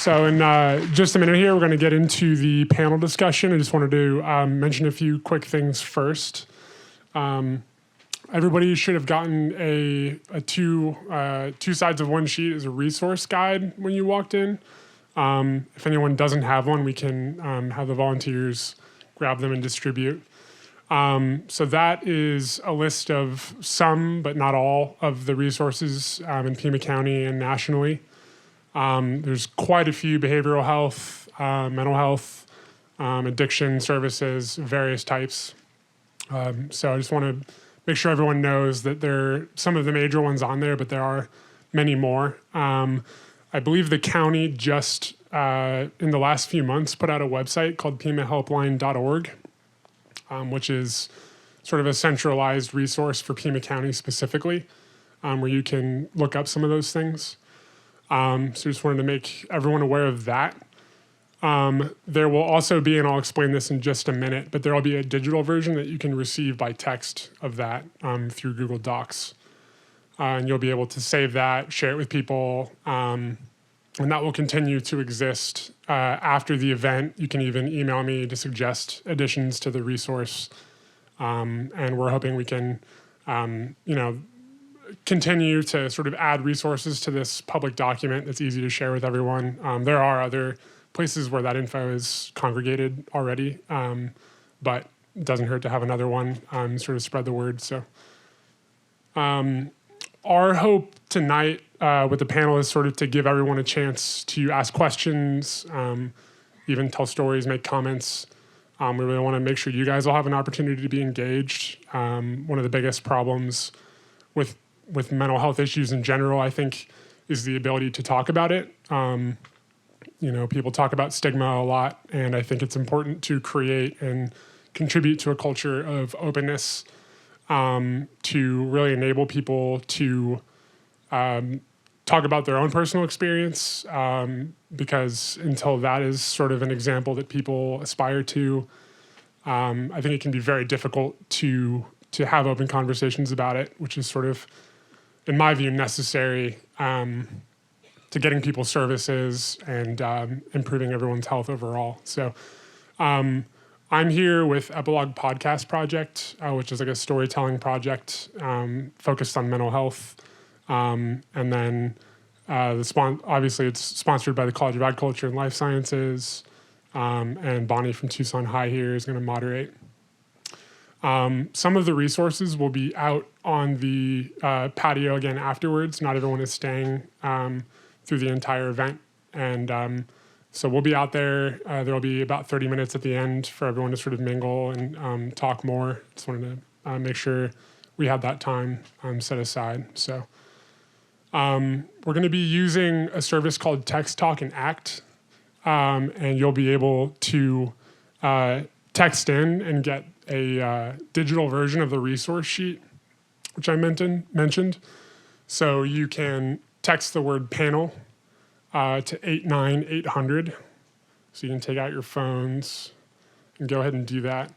So in just a minute here, we're going to get into the panel discussion. I just wanted to mention a few quick things first. Everybody should have gotten a two sides of one sheet as a resource guide when you walked in. If anyone doesn't have one, we can have the volunteers grab them and distribute. So that is a list of some, but not all, of the resources in Pima County and nationally. There's quite a few behavioral health, mental health, addiction services, various types. So I just want to make sure everyone knows that there are some of the major ones on there, but there are many more. I believe the county just, in the last few months, put out a website called pimahelpline.org, which is sort of a centralized resource for Pima County specifically, where you can look up some of those things. So just wanted to make everyone aware of that. There will also be, and I'll explain this in just a minute, but there will be a digital version that you can receive by text of that through Google Docs. And you'll be able to save that, share it with people, and that will continue to exist after the event. You can even email me to suggest additions to the resource. And we're hoping we can, continue to sort of add resources to this public document that's easy to share with everyone. There are other places where that info is congregated already, but it doesn't hurt to have another one, sort of spread the word. So our hope tonight with the panel is sort of to give everyone a chance to ask questions, even tell stories, make comments. We really want to make sure you guys will have an opportunity to be engaged. One of the biggest problems with mental health issues in general, I think, is the ability to talk about it. People talk about stigma a lot, and I think it's important to create and contribute to a culture of openness to really enable people to talk about their own personal experience, because until that is sort of an example that people aspire to, I think it can be very difficult to have open conversations about it, which is sort of, in my view, necessary to getting people services and improving everyone's health overall. So I'm here with Epilogue Podcast Project, which is like a storytelling project focused on mental health. And then obviously it's sponsored by the College of Agriculture and Life Sciences, and Bonnie from Tucson High here is going to moderate. Some of the resources will be out on the patio again afterwards. Not everyone is staying through the entire event. And so we'll be out there. There will be about 30 minutes at the end for everyone to sort of mingle and talk more. Just wanted to make sure we had that time set aside. So we're going to be using a service called Text, Talk, and Act. And you'll be able to text in and get a digital version of the resource sheet, which I mentioned. So you can text the word panel to 89800. So you can take out your phones and go ahead and do that.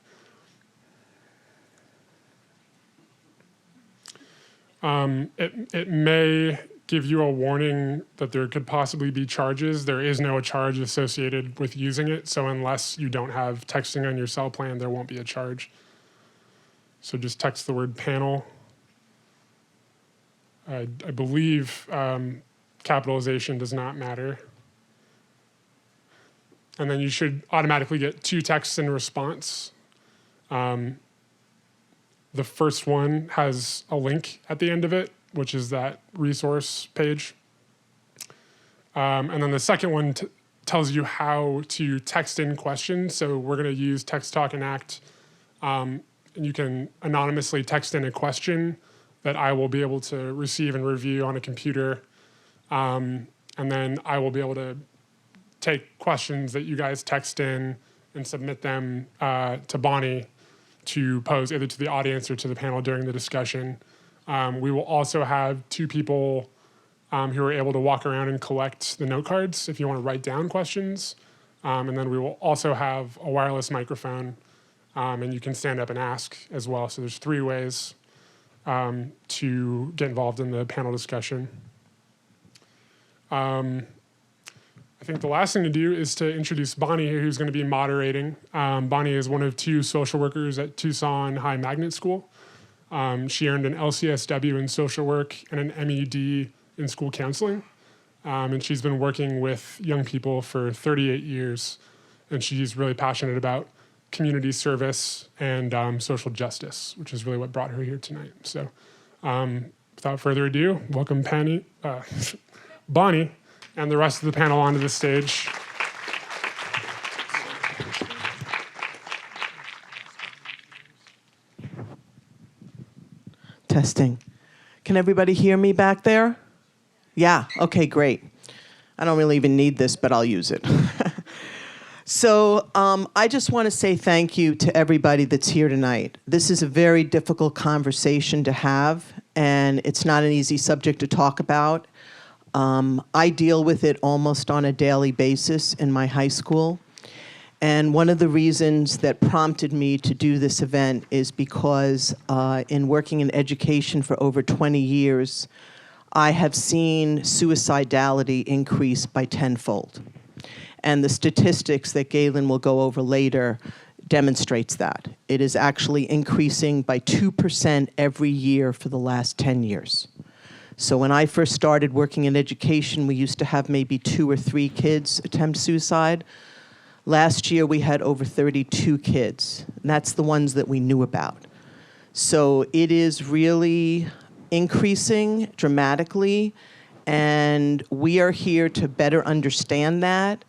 It may give you a warning that there could possibly be charges. There is no charge associated with using it. So unless you don't have texting on your cell plan, there won't be a charge. So just text the word panel. I believe capitalization does not matter. And then you should automatically get 2 texts in response. The first one has a link at the end of it, which is that resource page. And then the second one tells you how to text in questions. So we're going to use Text, Talk, and Act. And you can anonymously text in a question that I will be able to receive and review on a computer. And then I will be able to take questions that you guys text in and submit them to Bonnie to pose either to the audience or to the panel during the discussion. We will also have 2 people who are able to walk around and collect the note cards if you want to write down questions. And then we will also have a wireless microphone, and you can stand up and ask as well. So there's 3 ways to get involved in the panel discussion. I think the last thing to do is to introduce Bonnie here, who's going to be moderating. Bonnie is one of 2 social workers at Tucson High Magnet School. She earned an LCSW in social work and an MED in school counseling. And she's been working with young people for 38 years. And she's really passionate about community service and social justice, which is really what brought her here tonight. So without further ado, welcome Bonnie and the rest of the panel onto the stage. Testing. Can everybody hear me back there? Yeah, okay, great. I don't really even need this, but I'll use it. So I just want to say thank you to everybody that's here tonight. This is a very difficult conversation to have, and it's not an easy subject to talk about. I deal with it almost on a daily basis in my high school. And one of the reasons that prompted me to do this event is because in working in education for over 20 years, I have seen suicidality increase by tenfold. And the statistics that Galen will go over later demonstrates that. It is actually increasing by 2% every year for the last 10 years. So when I first started working in education, we used to have maybe 2 or 3 kids attempt suicide. Last year, we had over 32 kids. And that's the ones that we knew about. So it is really increasing dramatically, and we are here to better understand that.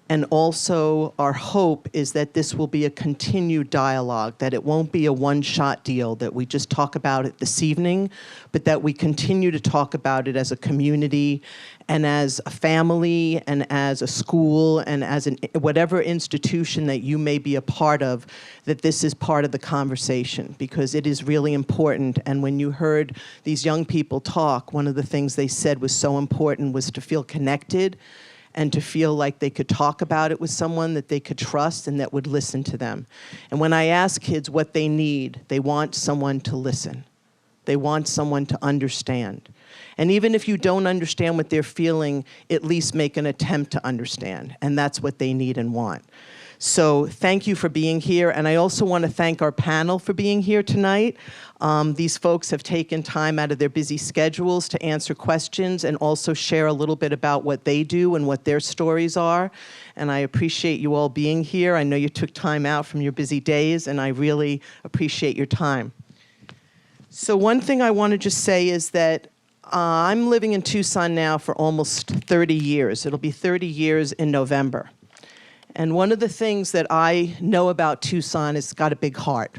And also, our hope is that this will be a continued dialogue, that it won't be a one-shot deal, that we just talk about it this evening, but that we continue to talk about it as a community and as a family and as a school and as whatever institution that you may be a part of, that this is part of the conversation, because it is really important. And when you heard these young people talk, one of the things they said was so important was to feel connected and to feel like they could talk about it with someone that they could trust and that would listen to them. And when I ask kids what they need, they want someone to listen. They want someone to understand. And even if you don't understand what they're feeling, at least make an attempt to understand. And that's what they need and want. So thank you for being here. And I also want to thank our panel for being here tonight. These folks have taken time out of their busy schedules to answer questions and also share a little bit about what they do and what their stories are. And I appreciate you all being here. I know you took time out from your busy days, and I really appreciate your time. So one thing I want to just say is that I'm living in Tucson now for almost 30 years. It'll be 30 years in November. And one of the things that I know about Tucson is it's got a big heart.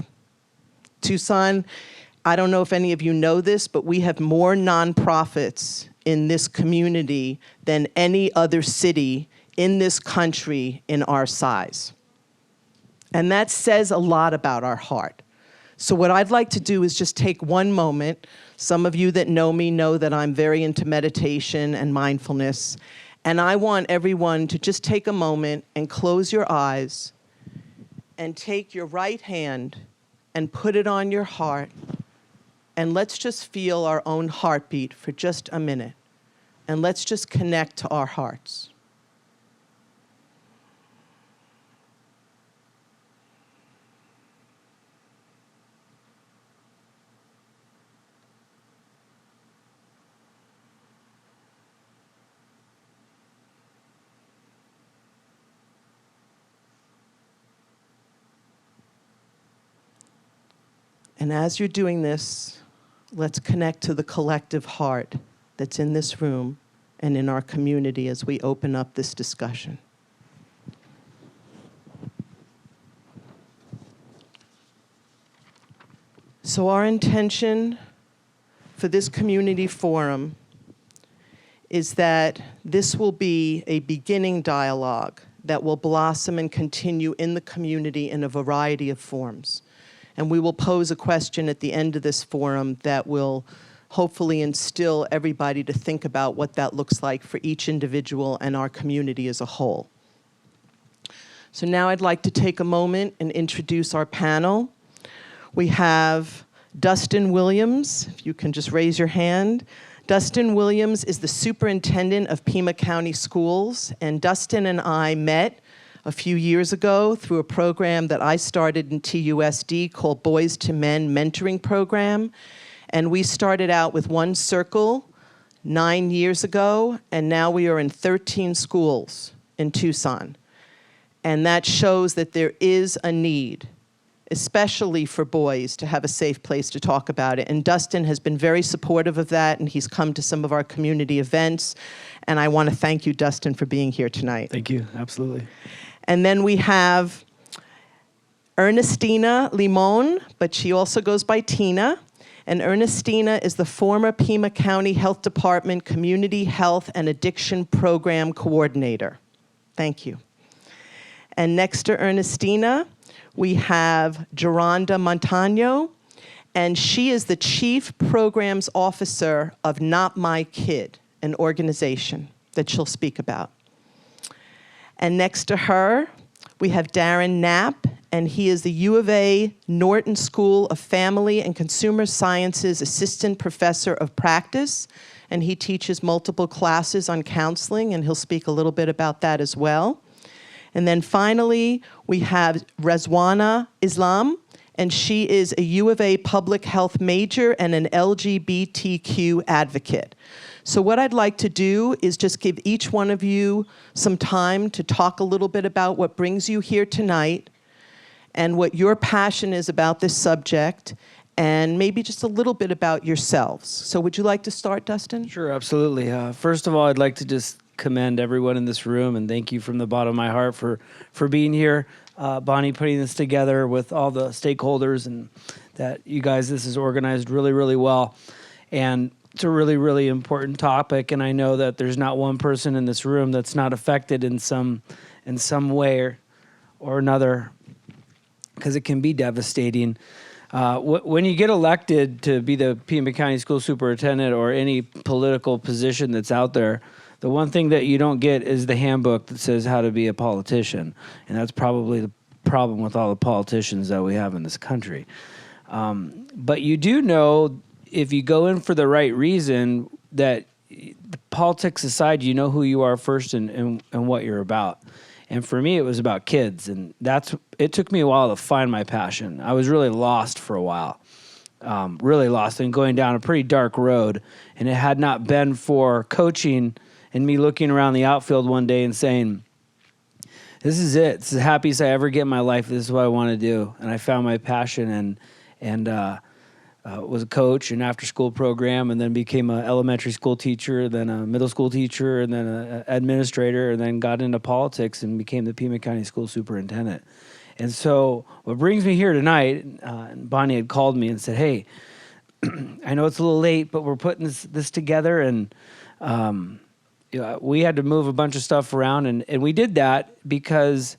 Tucson, I don't know if any of you know this, but we have more nonprofits in this community than any other city in this country in our size. And that says a lot about our heart. So what I'd like to do is just take one moment. Some of you that know me know that I'm very into meditation and mindfulness. And I want everyone to just take a moment and close your eyes and take your right hand and put it on your heart. And let's just feel our own heartbeat for just a minute. And let's just connect to our hearts. And as you're doing this, let's connect to the collective heart that's in this room and in our community as we open up this discussion. So our intention for this community forum is that this will be a beginning dialogue that will blossom and continue in the community in a variety of forms. And we will pose a question at the end of this forum that will hopefully instill everybody to think about what that looks like for each individual and our community as a whole. So now I'd like to take a moment and introduce our panel. We have Dustin Williams, if you can just raise your hand. Dustin Williams is the superintendent of Pima County Schools, and Dustin and I met a few years ago through a program that I started in TUSD called Boys to Men Mentoring Program. And we started out with one circle 9 years ago, and now we are in 13 schools in Tucson. And that shows that there is a need, especially for boys, to have a safe place to talk about it. And Dustin has been very supportive of that, and he's come to some of our community events. And I want to thank you, Dustin, for being here tonight. Thank you, absolutely. And then we have Ernestina Limon, but she also goes by Tina. And Ernestina is the former Pima County Health Department Community Health and Addiction Program Coordinator. Thank you. And next to Ernestina, we have Joronda Montaño, and she is the Chief Programs Officer of Not My Kid, an organization that she'll speak about. And next to her, we have Darin Knapp, and he is the U of A Norton School of Family and Consumer Sciences Assistant Professor of Practice, and he teaches multiple classes on counseling, and he'll speak a little bit about that as well. And then finally, we have Rezwana Islam, and she is a U of A public health major and an LGBTQ advocate. So what I'd like to do is just give each one of you some time to talk a little bit about what brings you here tonight and what your passion is about this subject, and maybe just a little bit about yourselves. So would you like to start, Dustin? Sure, absolutely. First of all, I'd like to just commend everyone in this room and thank you from the bottom of my heart for being here. Bonnie putting this together with all the stakeholders, and that you guys, this is organized really, really well. And it's a really, really important topic, and I know that there's not one person in this room that's not affected in some way or another, because it can be devastating. When you get elected to be the Pima County School Superintendent or any political position that's out there, the one thing that you don't get is the handbook that says how to be a politician, and that's probably the problem with all the politicians that we have in this country. But you do know, if you go in for the right reason, that the politics aside, you know who you are first and what you're about. And for me, it was about kids, and it took me a while to find my passion. I was really lost for a while, really lost and going down a pretty dark road. And it had not been for coaching and me looking around the outfield one day and saying, this is it. This is the happiest I ever get in my life. This is what I want to do. And I found my passion and was a coach in after-school program, and then became an elementary school teacher, then a middle school teacher, and then an administrator, and then got into politics and became the Pima County School Superintendent. And so what brings me here tonight, Bonnie had called me and said, hey, I know it's a little late, but we're putting this together, and we had to move a bunch of stuff around, and we did that because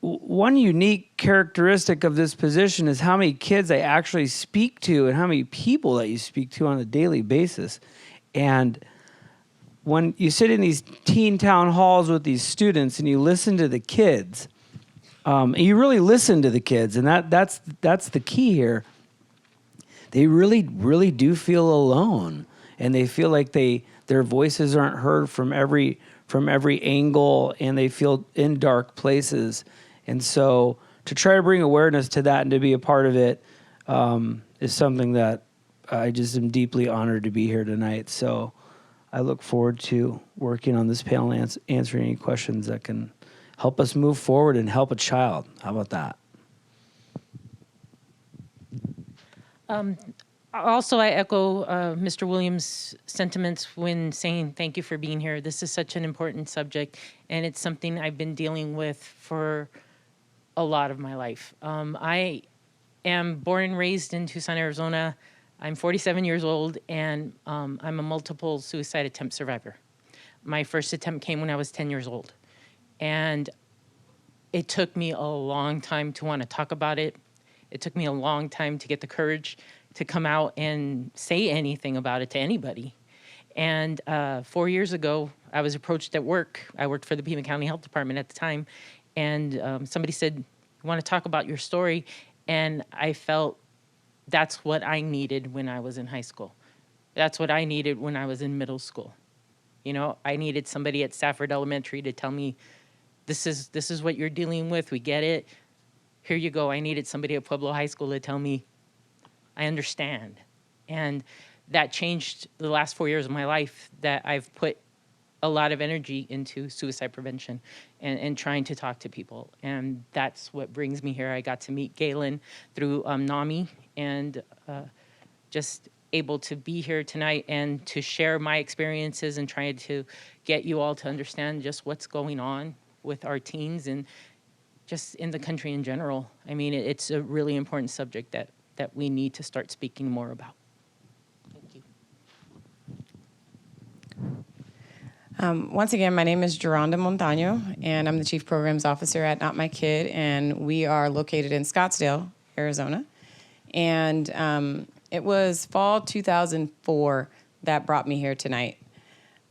one unique characteristic of this position is how many kids I actually speak to and how many people that you speak to on a daily basis. And when you sit in these teen town halls with these students and you listen to the kids, and you really listen to the kids, and that's the key here. They really, really do feel alone, and they feel like their voices aren't heard from every angle, and they feel in dark places. And so to try to bring awareness to that and to be a part of it is something that I just am deeply honored to be here tonight. So I look forward to working on this panel and answering any questions that can help us move forward and help a child. How about that? Also, I echo Mr. Williams' sentiments when saying thank you for being here. This is such an important subject, and it's something I've been dealing with for a lot of my life. I am born and raised in Tucson, Arizona. I'm 47 years old, and I'm a multiple suicide attempt survivor. My first attempt came when I was 10 years old, and it took me a long time to want to talk about it. It took me a long time to get the courage to come out and say anything about it to anybody. And 4 years ago, I was approached at work. I worked for the Pima County Health Department at the time, and somebody said, "You want to talk about your story?" And I felt that's what I needed when I was in high school. That's what I needed when I was in middle school. You know, I needed somebody at Stafford Elementary to tell me, this is what you're dealing with. We get it. Here you go. I needed somebody at Pueblo High School to tell me, I understand. And that changed the last 4 years of my life, that I've put a lot of energy into suicide prevention and trying to talk to people. And that's what brings me here. I got to meet Galen through NAMI, and just able to be here tonight and to share my experiences and trying to get you all to understand just what's going on with our teens and just in the country in general. I mean, it's a really important subject that we need to start speaking more about. Thank you. Once again, my name is Joronda Montaño, and I'm the Chief Programs Officer at Not My Kid, and we are located in Scottsdale, Arizona. And it was fall 2004 that brought me here tonight.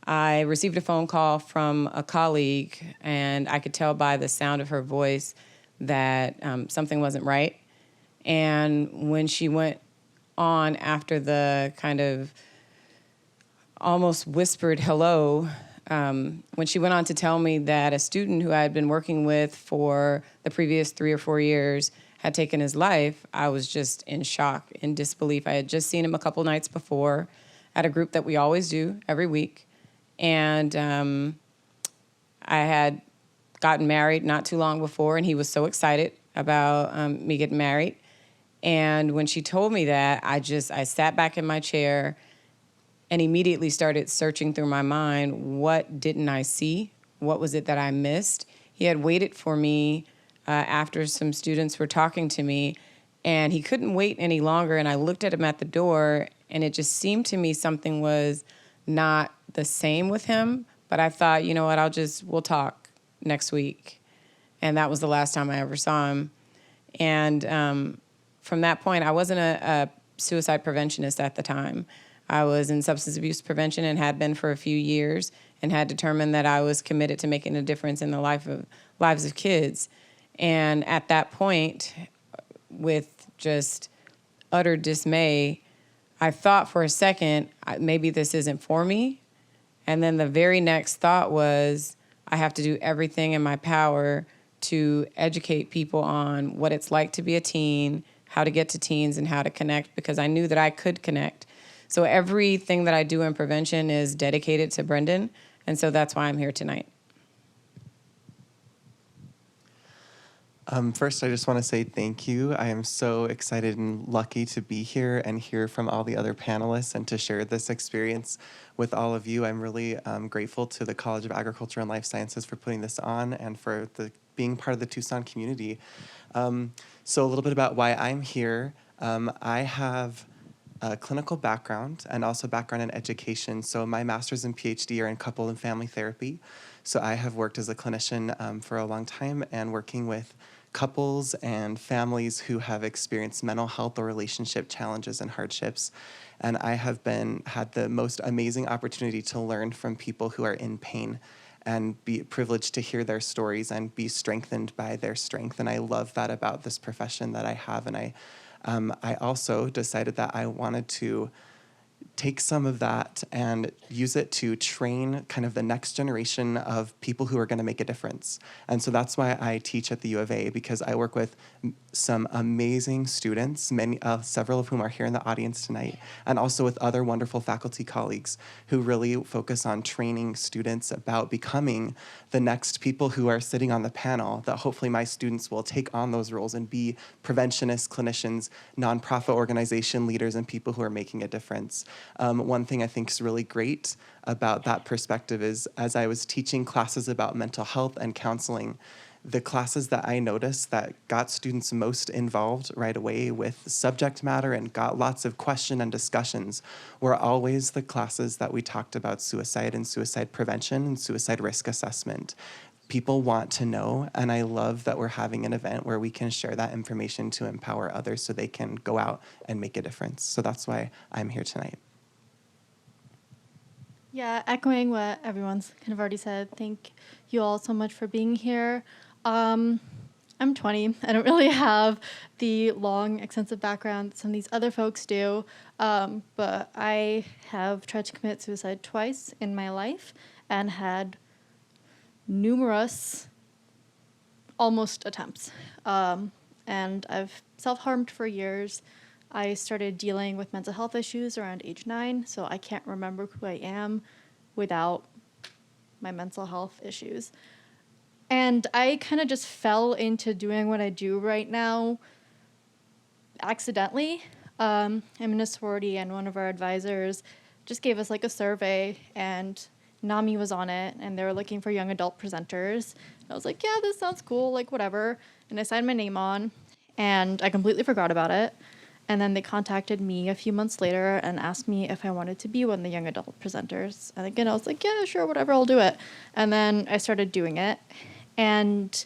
I received a phone call from a colleague, and I could tell by the sound of her voice that something wasn't right. And when she went on after the kind of almost whispered hello, when she went on to tell me that a student who I had been working with for the previous 3 or 4 years had taken his life, I was just in shock, in disbelief. I had just seen him a couple nights before at a group that we always do every week. And I had gotten married not too long before, and he was so excited about me getting married. And when she told me that, I sat back in my chair and immediately started searching through my mind, what didn't I see? What was it that I missed? He had waited for me after some students were talking to me, and he couldn't wait any longer. And I looked at him at the door, and it just seemed to me something was not the same with him. But I thought, you know what, we'll talk next week. And that was the last time I ever saw him. And from that point, I wasn't a suicide preventionist at the time. I was in substance abuse prevention and had been for a few years, and had determined that I was committed to making a difference in the lives of kids. And at that point, with just utter dismay, I thought for a second, maybe this isn't for me. And then the very next thought was, I have to do everything in my power to educate people on what it's like to be a teen, how to get to teens, and how to connect, because I knew that I could connect. So everything that I do in prevention is dedicated to Brendan, and so that's why I'm here tonight. First, I just want to say thank you. I am so excited and lucky to be here and hear from all the other panelists and to share this experience with all of you. I'm really grateful to the College of Agriculture and Life Sciences for putting this on and for being part of the Tucson community. So a little bit about why I'm here. I have a clinical background and also background in education. So my master's and PhD are in couple and family therapy. So I have worked as a clinician for a long time and working with couples and families who have experienced mental health or relationship challenges and hardships. And I have had the most amazing opportunity to learn from people who are in pain and be privileged to hear their stories and be strengthened by their strength. And I love that about this profession that I have. And I also decided that I wanted to take some of that and use it to train kind of the next generation of people who are going to make a difference. And so that's why I teach at the U of A, because I work with some amazing students, several of whom are here in the audience tonight, and also with other wonderful faculty colleagues who really focus on training students about becoming the next people who are sitting on the panel, that hopefully my students will take on those roles and be preventionists, clinicians, nonprofit organization leaders, and people who are making a difference. One thing I think is really great about that perspective is, as I was teaching classes about mental health and counseling, the classes that I noticed that got students most involved right away with subject matter and got lots of question and discussions were always the classes that we talked about suicide and suicide prevention and suicide risk assessment. People want to know, and I love that we're having an event where we can share that information to empower others so they can go out and make a difference. So that's why I'm here tonight. Yeah, echoing what everyone's kind of already said, thank you all so much for being here. I'm 20. I don't really have the long, extensive background that some of these other folks do, but I have tried to commit suicide twice in my life and had numerous almost attempts. And I've self-harmed for years. I started dealing with mental health issues around age 9, so I can't remember who I am without my mental health issues. And I kind of just fell into doing what I do right now accidentally. I'm in a sorority, and one of our advisors just gave us like a survey, and NAMI was on it, and they were looking for young adult presenters. I was like, yeah, this sounds cool, like whatever. And I signed my name on, and I completely forgot about it. And then they contacted me a few months later and asked me if I wanted to be one of the young adult presenters. And again, I was like, yeah, sure, whatever, I'll do it. And then I started doing it. And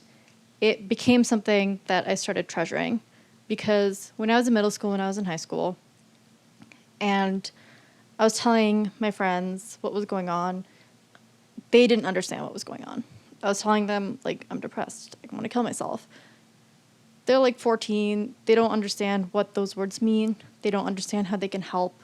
it became something that I started treasuring, because when I was in middle school, when I was in high school, and I was telling my friends what was going on, they didn't understand what was going on. I was telling them, like, I'm depressed, I want to kill myself. They're like 14, they don't understand what those words mean, they don't understand how they can help.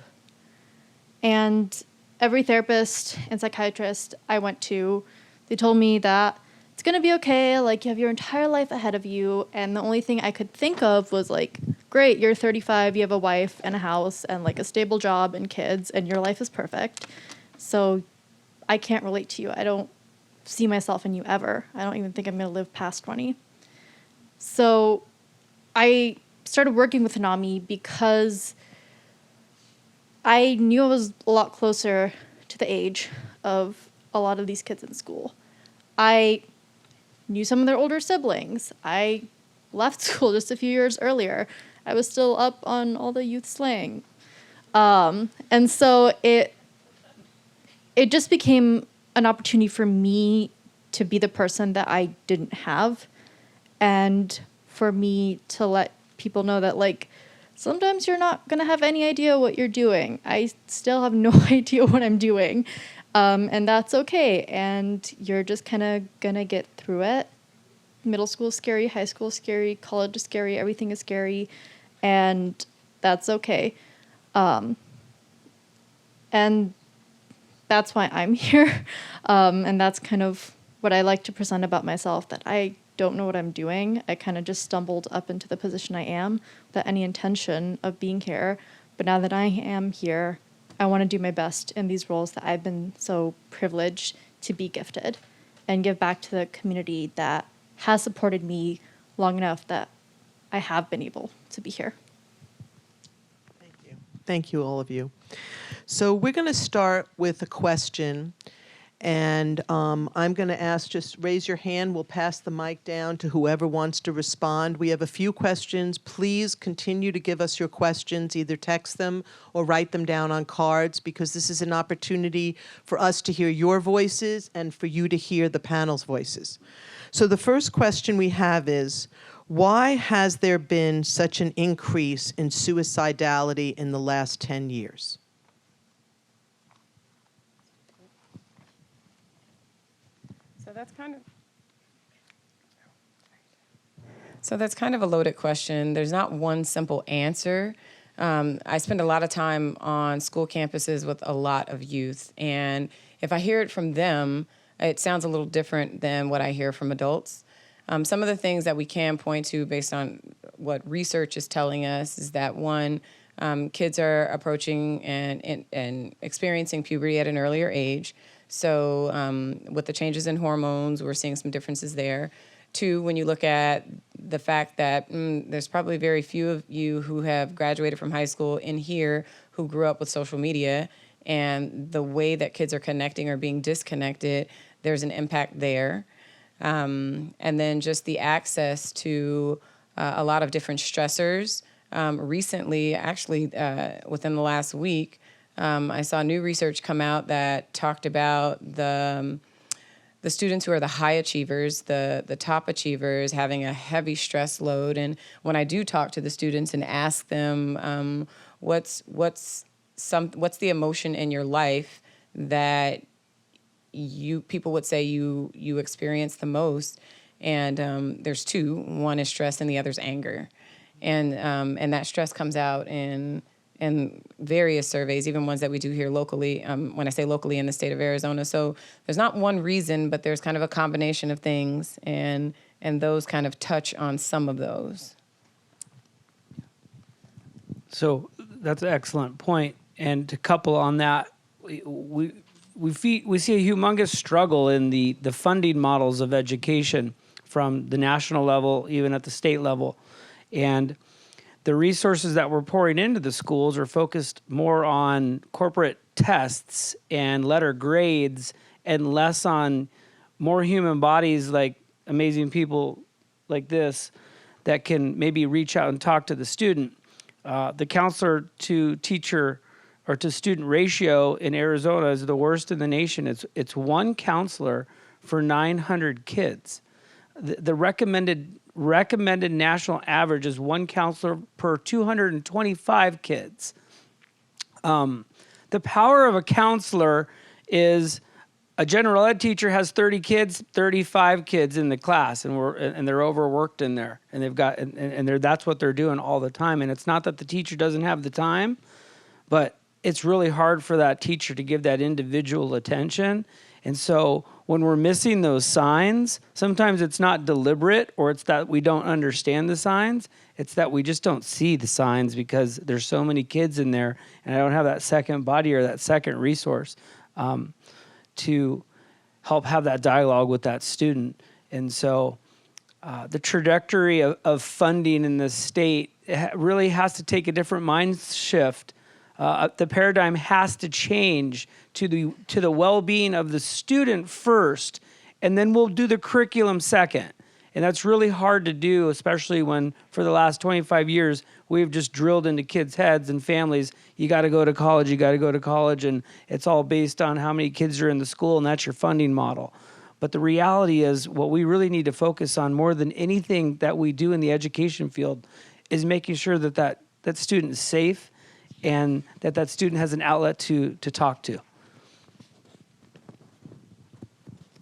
And every therapist and psychiatrist I went to, they told me that it's going to be okay, like, you have your entire life ahead of you, and the only thing I could think of was, like, great, you're 35, you have a wife and a house and, like, a stable job and kids, and your life is perfect, so I can't relate to you. I don't see myself in you ever. I don't even think I'm going to live past 20. So I started working with NAMI because I knew I was a lot closer to the age of a lot of these kids in school. I knew some of their older siblings. I left school just a few years earlier. I was still up on all the youth slang. And so it just became an opportunity for me to be the person that I didn't have, and for me to let people know that, like, sometimes you're not going to have any idea what you're doing. I still have no idea what I'm doing. And that's okay. And you're just kind of going to get through it. Middle school is scary, high school is scary, college is scary, everything is scary. And that's okay. And that's why I'm here. And that's kind of what I like to present about myself, that I don't know what I'm doing. I kind of just stumbled up into the position I am without any intention of being here. But now that I am here, I want to do my best in these roles that I've been so privileged to be gifted, and give back to the community that has supported me long enough that I have been able to be here. Thank you. Thank you, all of you. So we're going to start with a question. And I'm going to ask, just raise your hand. We'll pass the mic down to whoever wants to respond. We have a few questions. Please continue to give us your questions. Either text them or write them down on cards, because this is an opportunity for us to hear your voices and for you to hear the panel's voices. So the first question we have is, why has there been such an increase in suicidality in the last 10 years? So that's kind of a loaded question. There's not one simple answer. I spend a lot of time on school campuses with a lot of youth, and if I hear it from them, it sounds a little different than what I hear from adults. Some of the things that we can point to based on what research is telling us is that, one, kids are approaching and experiencing puberty at an earlier age. So with the changes in hormones, we're seeing some differences there. Two, when you look at the fact that there's probably very few of you who have graduated from high school in here who grew up with social media, and the way that kids are connecting or being disconnected, there's an impact there. And then just the access to a lot of different stressors. Recently, actually, within the last week, I saw new research come out that talked about the students who are the high achievers, the top achievers, having a heavy stress load. And when I do talk to the students and ask them, what's the emotion in your life that people would say you experience the most, And there's two. One is stress and the other's anger. And that stress comes out in various surveys, even ones that we do here locally, when I say locally in the state of Arizona. So there's not one reason, but there's kind of a combination of things, and those kind of touch on some of those. So that's an excellent point. And to couple on that, we see a humongous struggle in the funding models of education from the national level, even at the state level. And the resources that we're pouring into the schools are focused more on corporate tests and letter grades and less on more human bodies, like amazing people like this that can maybe reach out and talk to the student. The counselor to teacher or to student ratio in Arizona is the worst in the nation. It's one counselor for 900 kids. The recommended national average is one counselor per 225 kids. The power of a counselor is a general ed teacher has 30 kids, 35 kids in the class, and they're overworked in there, and they've got that's what they're doing all the time. And it's not that the teacher doesn't have the time, but it's really hard for that teacher to give that individual attention. And so when we're missing those signs, sometimes it's not deliberate, or it's that we don't understand the signs. It's that we just don't see the signs because there's so many kids in there, and I don't have that second body or that second resource to help have that dialogue with that student. And so the trajectory of funding in the state really has to take a different mind shift. The paradigm has to change to the well-being of the student first, and then we'll do the curriculum second. And that's really hard to do, especially when for the last 25 years, we've just drilled into kids' heads and families, you got to go to college, and it's all based on how many kids are in the school, and that's your funding model. But the reality is what we really need to focus on more than anything that we do in the education field is making sure that student is safe and that student has an outlet to talk to.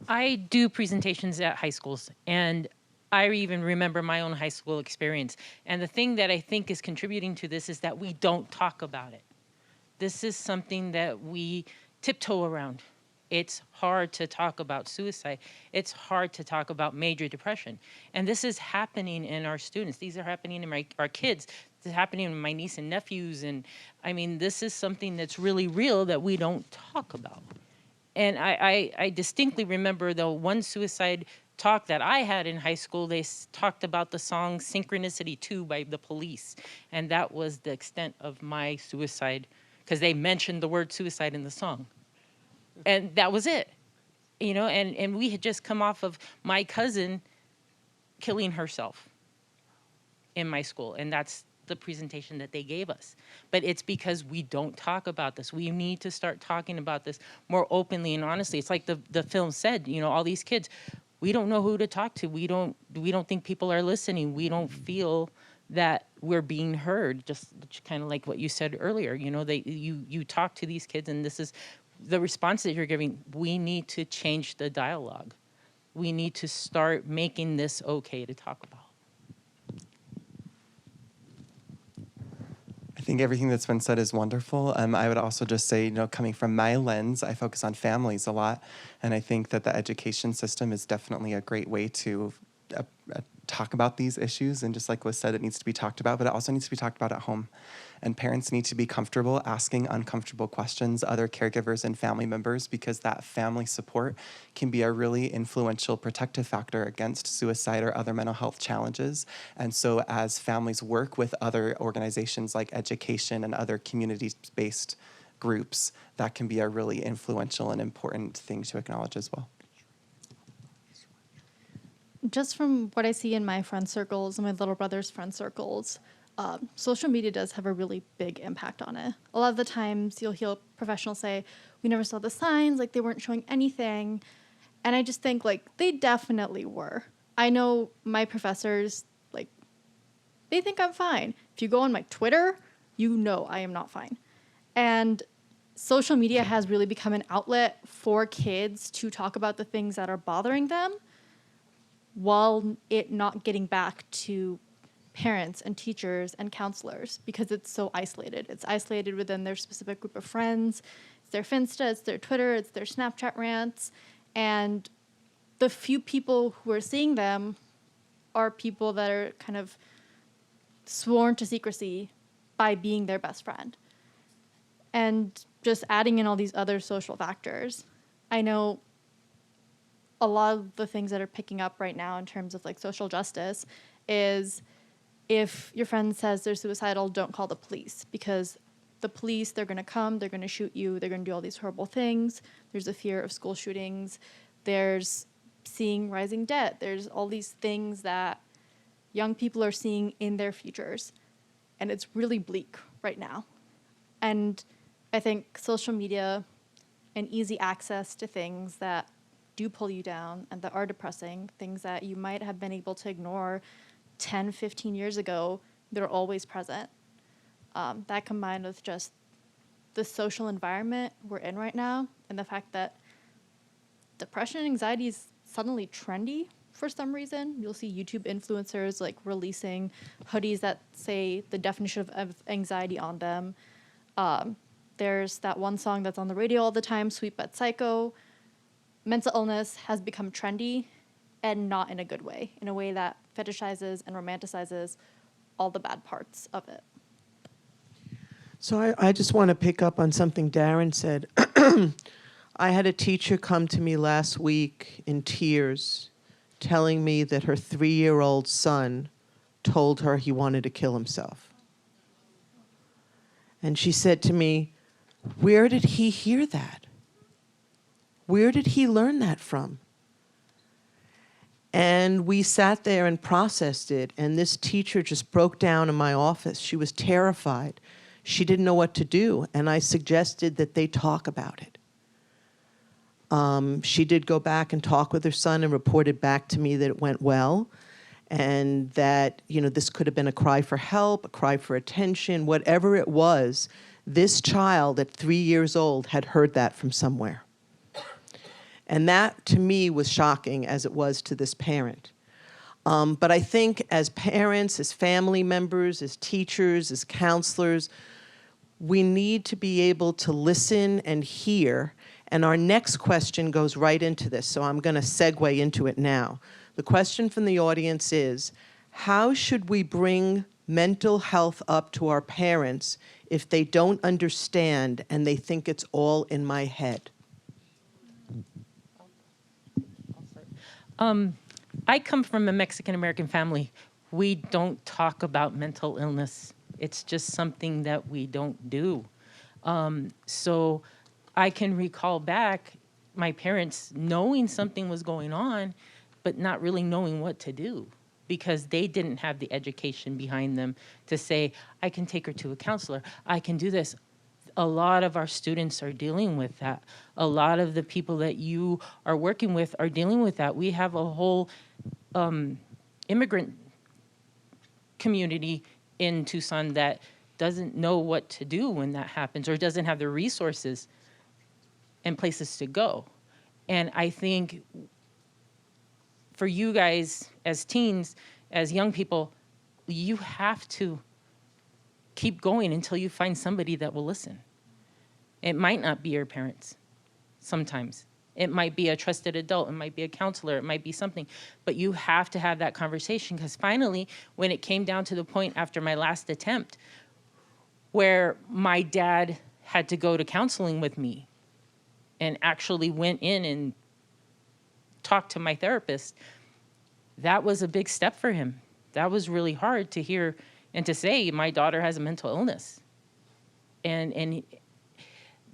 I do presentations at high schools, and I even remember my own high school experience. And the thing that I think is contributing to this is that we don't talk about it. This is something that we tiptoe around. It's hard to talk about suicide. It's hard to talk about major depression. And this is happening in our students. These are happening in our kids. This is happening in my niece and nephews. And I mean, this is something that's really real that we don't talk about. And I distinctly remember the one suicide talk that I had in high school. They talked about the song Synchronicity 2 by the Police. And that was the extent of my suicide, because they mentioned the word suicide in the song. And that was it, you know, and we had just come off of my cousin killing herself in my school. And that's the presentation that they gave us. But it's because we don't talk about this. We need to start talking about this more openly and honestly. It's like the film said, you know, all these kids, we don't know who to talk to. We don't think people are listening. We don't feel that we're being heard, just kind of like what you said earlier. You know, you talk to these kids, and this is the response that you're giving. We need to change the dialogue. We need to start making this okay to talk about. I think everything that's been said is wonderful. I would also just say, you know, coming from my lens, I focus on families a lot. And I think that the education system is definitely a great way to talk about these issues. And just like was said, it needs to be talked about, but it also needs to be talked about at home. And parents need to be comfortable asking uncomfortable questions, other caregivers and family members, because that family support can be a really influential protective factor against suicide or other mental health challenges. And so as families work with other organizations like education and other community-based groups, that can be a really influential and important thing to acknowledge as well. Just from what I see in my friend circles and my little brother's friend circles, social media does have a really big impact on it. A lot of the times you'll hear professionals say, we never saw the signs, like they weren't showing anything. And I just think like they definitely were. I know my professors, like, they think I'm fine. If you go on my Twitter, you know I am not fine. And social media has really become an outlet for kids to talk about the things that are bothering them. while it not getting back to parents and teachers and counselors because it's so isolated. It's isolated within their specific group of friends. It's their Finsta, it's their Twitter, it's their Snapchat rants. And the few people who are seeing them are people that are kind of sworn to secrecy by being their best friend. And just adding in all these other social factors. I know a lot of the things that are picking up right now in terms of like social justice is if your friend says they're suicidal, don't call the police, because the police, they're going to come, they're going to shoot you, they're going to do all these horrible things. There's a fear of school shootings. There's seeing rising debt. There's all these things that young people are seeing in their futures. And it's really bleak right now. And I think social media and easy access to things that do pull you down and that are depressing, things that you might have been able to ignore 10, 15 years ago, they're always present. That combined with just the social environment we're in right now and the fact that depression and anxiety is suddenly trendy for some reason. You'll see YouTube influencers like releasing hoodies that say the definition of anxiety on them. There's that one song that's on the radio all the time, Sweet But Psycho. Mental illness has become trendy and not in a good way, in a way that fetishizes and romanticizes all the bad parts of it. So I just want to pick up on something Darin said. I had a teacher come to me last week in tears, telling me that her 3-year-old son told her he wanted to kill himself. And she said to me, where did he hear that? Where did he learn that from? And we sat there and processed it, and this teacher just broke down in my office. She was terrified. She didn't know what to do, and I suggested that they talk about it. She did go back and talk with her son and reported back to me that it went well, and that, you know, this could have been a cry for help, a cry for attention, whatever it was. This child at 3 years old had heard that from somewhere. And that, to me, was shocking, as it was to this parent. But I think as parents, as family members, as teachers, as counselors, we need to be able to listen and hear. And our next question goes right into this, so I'm going to segue into it now. The question from the audience is, how should we bring mental health up to our parents if they don't understand and they think it's all in my head? I come from a Mexican-American family. We don't talk about mental illness. It's just something that we don't do. So I can recall back my parents knowing something was going on, but not really knowing what to do because they didn't have the education behind them to say, I can take her to a counselor, I can do this. A lot of our students are dealing with that. A lot of the people that you are working with are dealing with that. We have a whole immigrant community in Tucson that doesn't know what to do when that happens or doesn't have the resources and places to go. And I think for you guys as teens, as young people, you have to keep going until you find somebody that will listen. It might not be your parents sometimes. It might be a trusted adult. It might be a counselor. It might be something. But you have to have that conversation because finally, when it came down to the point after my last attempt where my dad had to go to counseling with me and actually went in and talked to my therapist, that was a big step for him. That was really hard to hear and to say, my daughter has a mental illness. And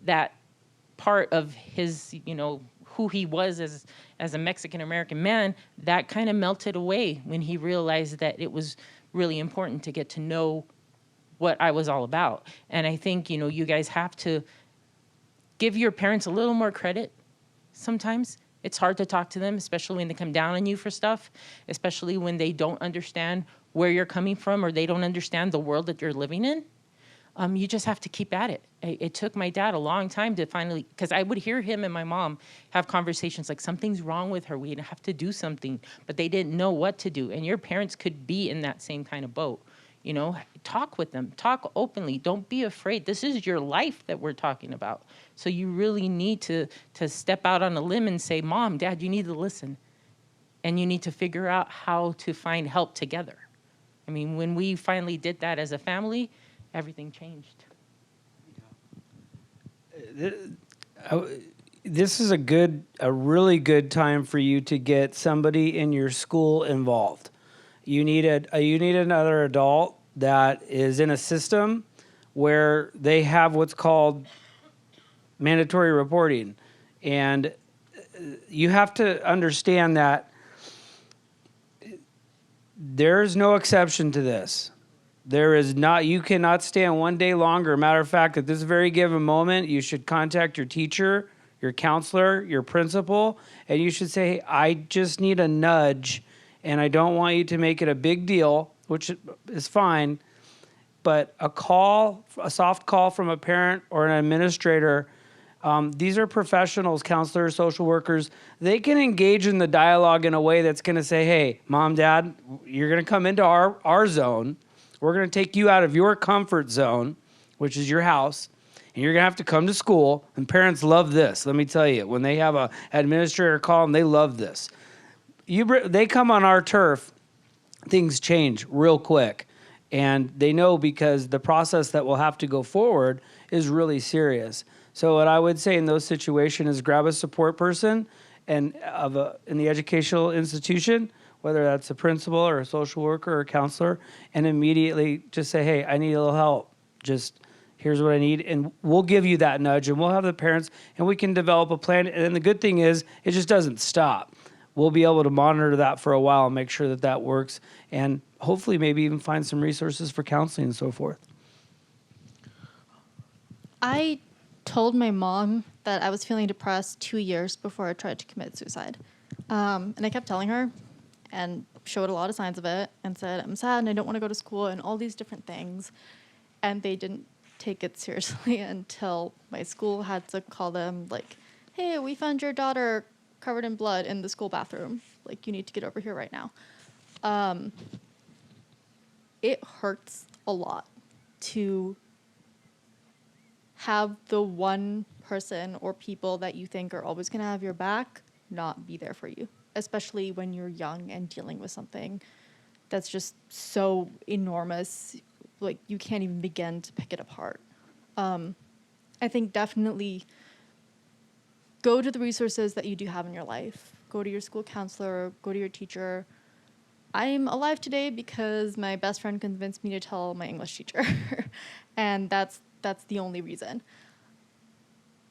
that part of his, you know, who he was as a Mexican-American man, that kind of melted away when he realized that it was really important to get to know what I was all about. And I think, you know, you guys have to give your parents a little more credit sometimes. It's hard to talk to them, especially when they come down on you for stuff, especially when they don't understand where you're coming from or they don't understand the world that you're living in. You just have to keep at it. It took my dad a long time to finally, because I would hear him and my mom have conversations like, something's wrong with her, we have to do something, but they didn't know what to do. And your parents could be in that same kind of boat. You know, talk with them, talk openly, don't be afraid. This is your life that we're talking about. So you really need to step out on a limb and say, Mom, Dad, you need to listen. And you need to figure out how to find help together. I mean, when we finally did that as a family, everything changed. This is a really good time for you to get somebody in your school involved. You need another adult that is in a system where they have what's called mandatory reporting. And you have to understand that there's no exception to this. There is not, you cannot stand one day longer. Matter of fact, at this very given moment, you should contact your teacher, your counselor, your principal, and you should say, hey, I just need a nudge, and I don't want you to make it a big deal, which is fine, but a soft call from a parent or an administrator, these are professionals, counselors, social workers. They can engage in the dialogue in a way that's going to say, hey, Mom, Dad, you're going to come into our zone. We're going to take you out of your comfort zone, which is your house, and you're going to have to come to school. And parents love this. Let me tell you, when they have an administrator call them, they love this. They come on our turf, things change real quick. And they know because the process that will have to go forward is really serious. So what I would say in those situations is grab a support person in the educational institution, whether that's a principal or a social worker or a counselor, and immediately just say, hey, I need a little help. Just here's what I need. And we'll give you that nudge, and we'll have the parents, and we can develop a plan. And then the good thing is it just doesn't stop. We'll be able to monitor that for a while and make sure that that works, and hopefully maybe even find some resources for counseling and so forth. I told my mom that I was feeling depressed 2 years before I tried to commit suicide. And I kept telling her and showed a lot of signs of it and said, I'm sad and I don't want to go to school and all these different things. And they didn't take it seriously until my school had to call them like, hey, we found your daughter covered in blood in the school bathroom. Like, you need to get over here right now. It hurts a lot to have the one person or people that you think are always going to have your back not be there for you, especially when you're young and dealing with something that's just so enormous, like you can't even begin to pick it apart. I think definitely go to the resources that you do have in your life. Go to your school counselor, go to your teacher. I'm alive today because my best friend convinced me to tell my English teacher. And that's the only reason.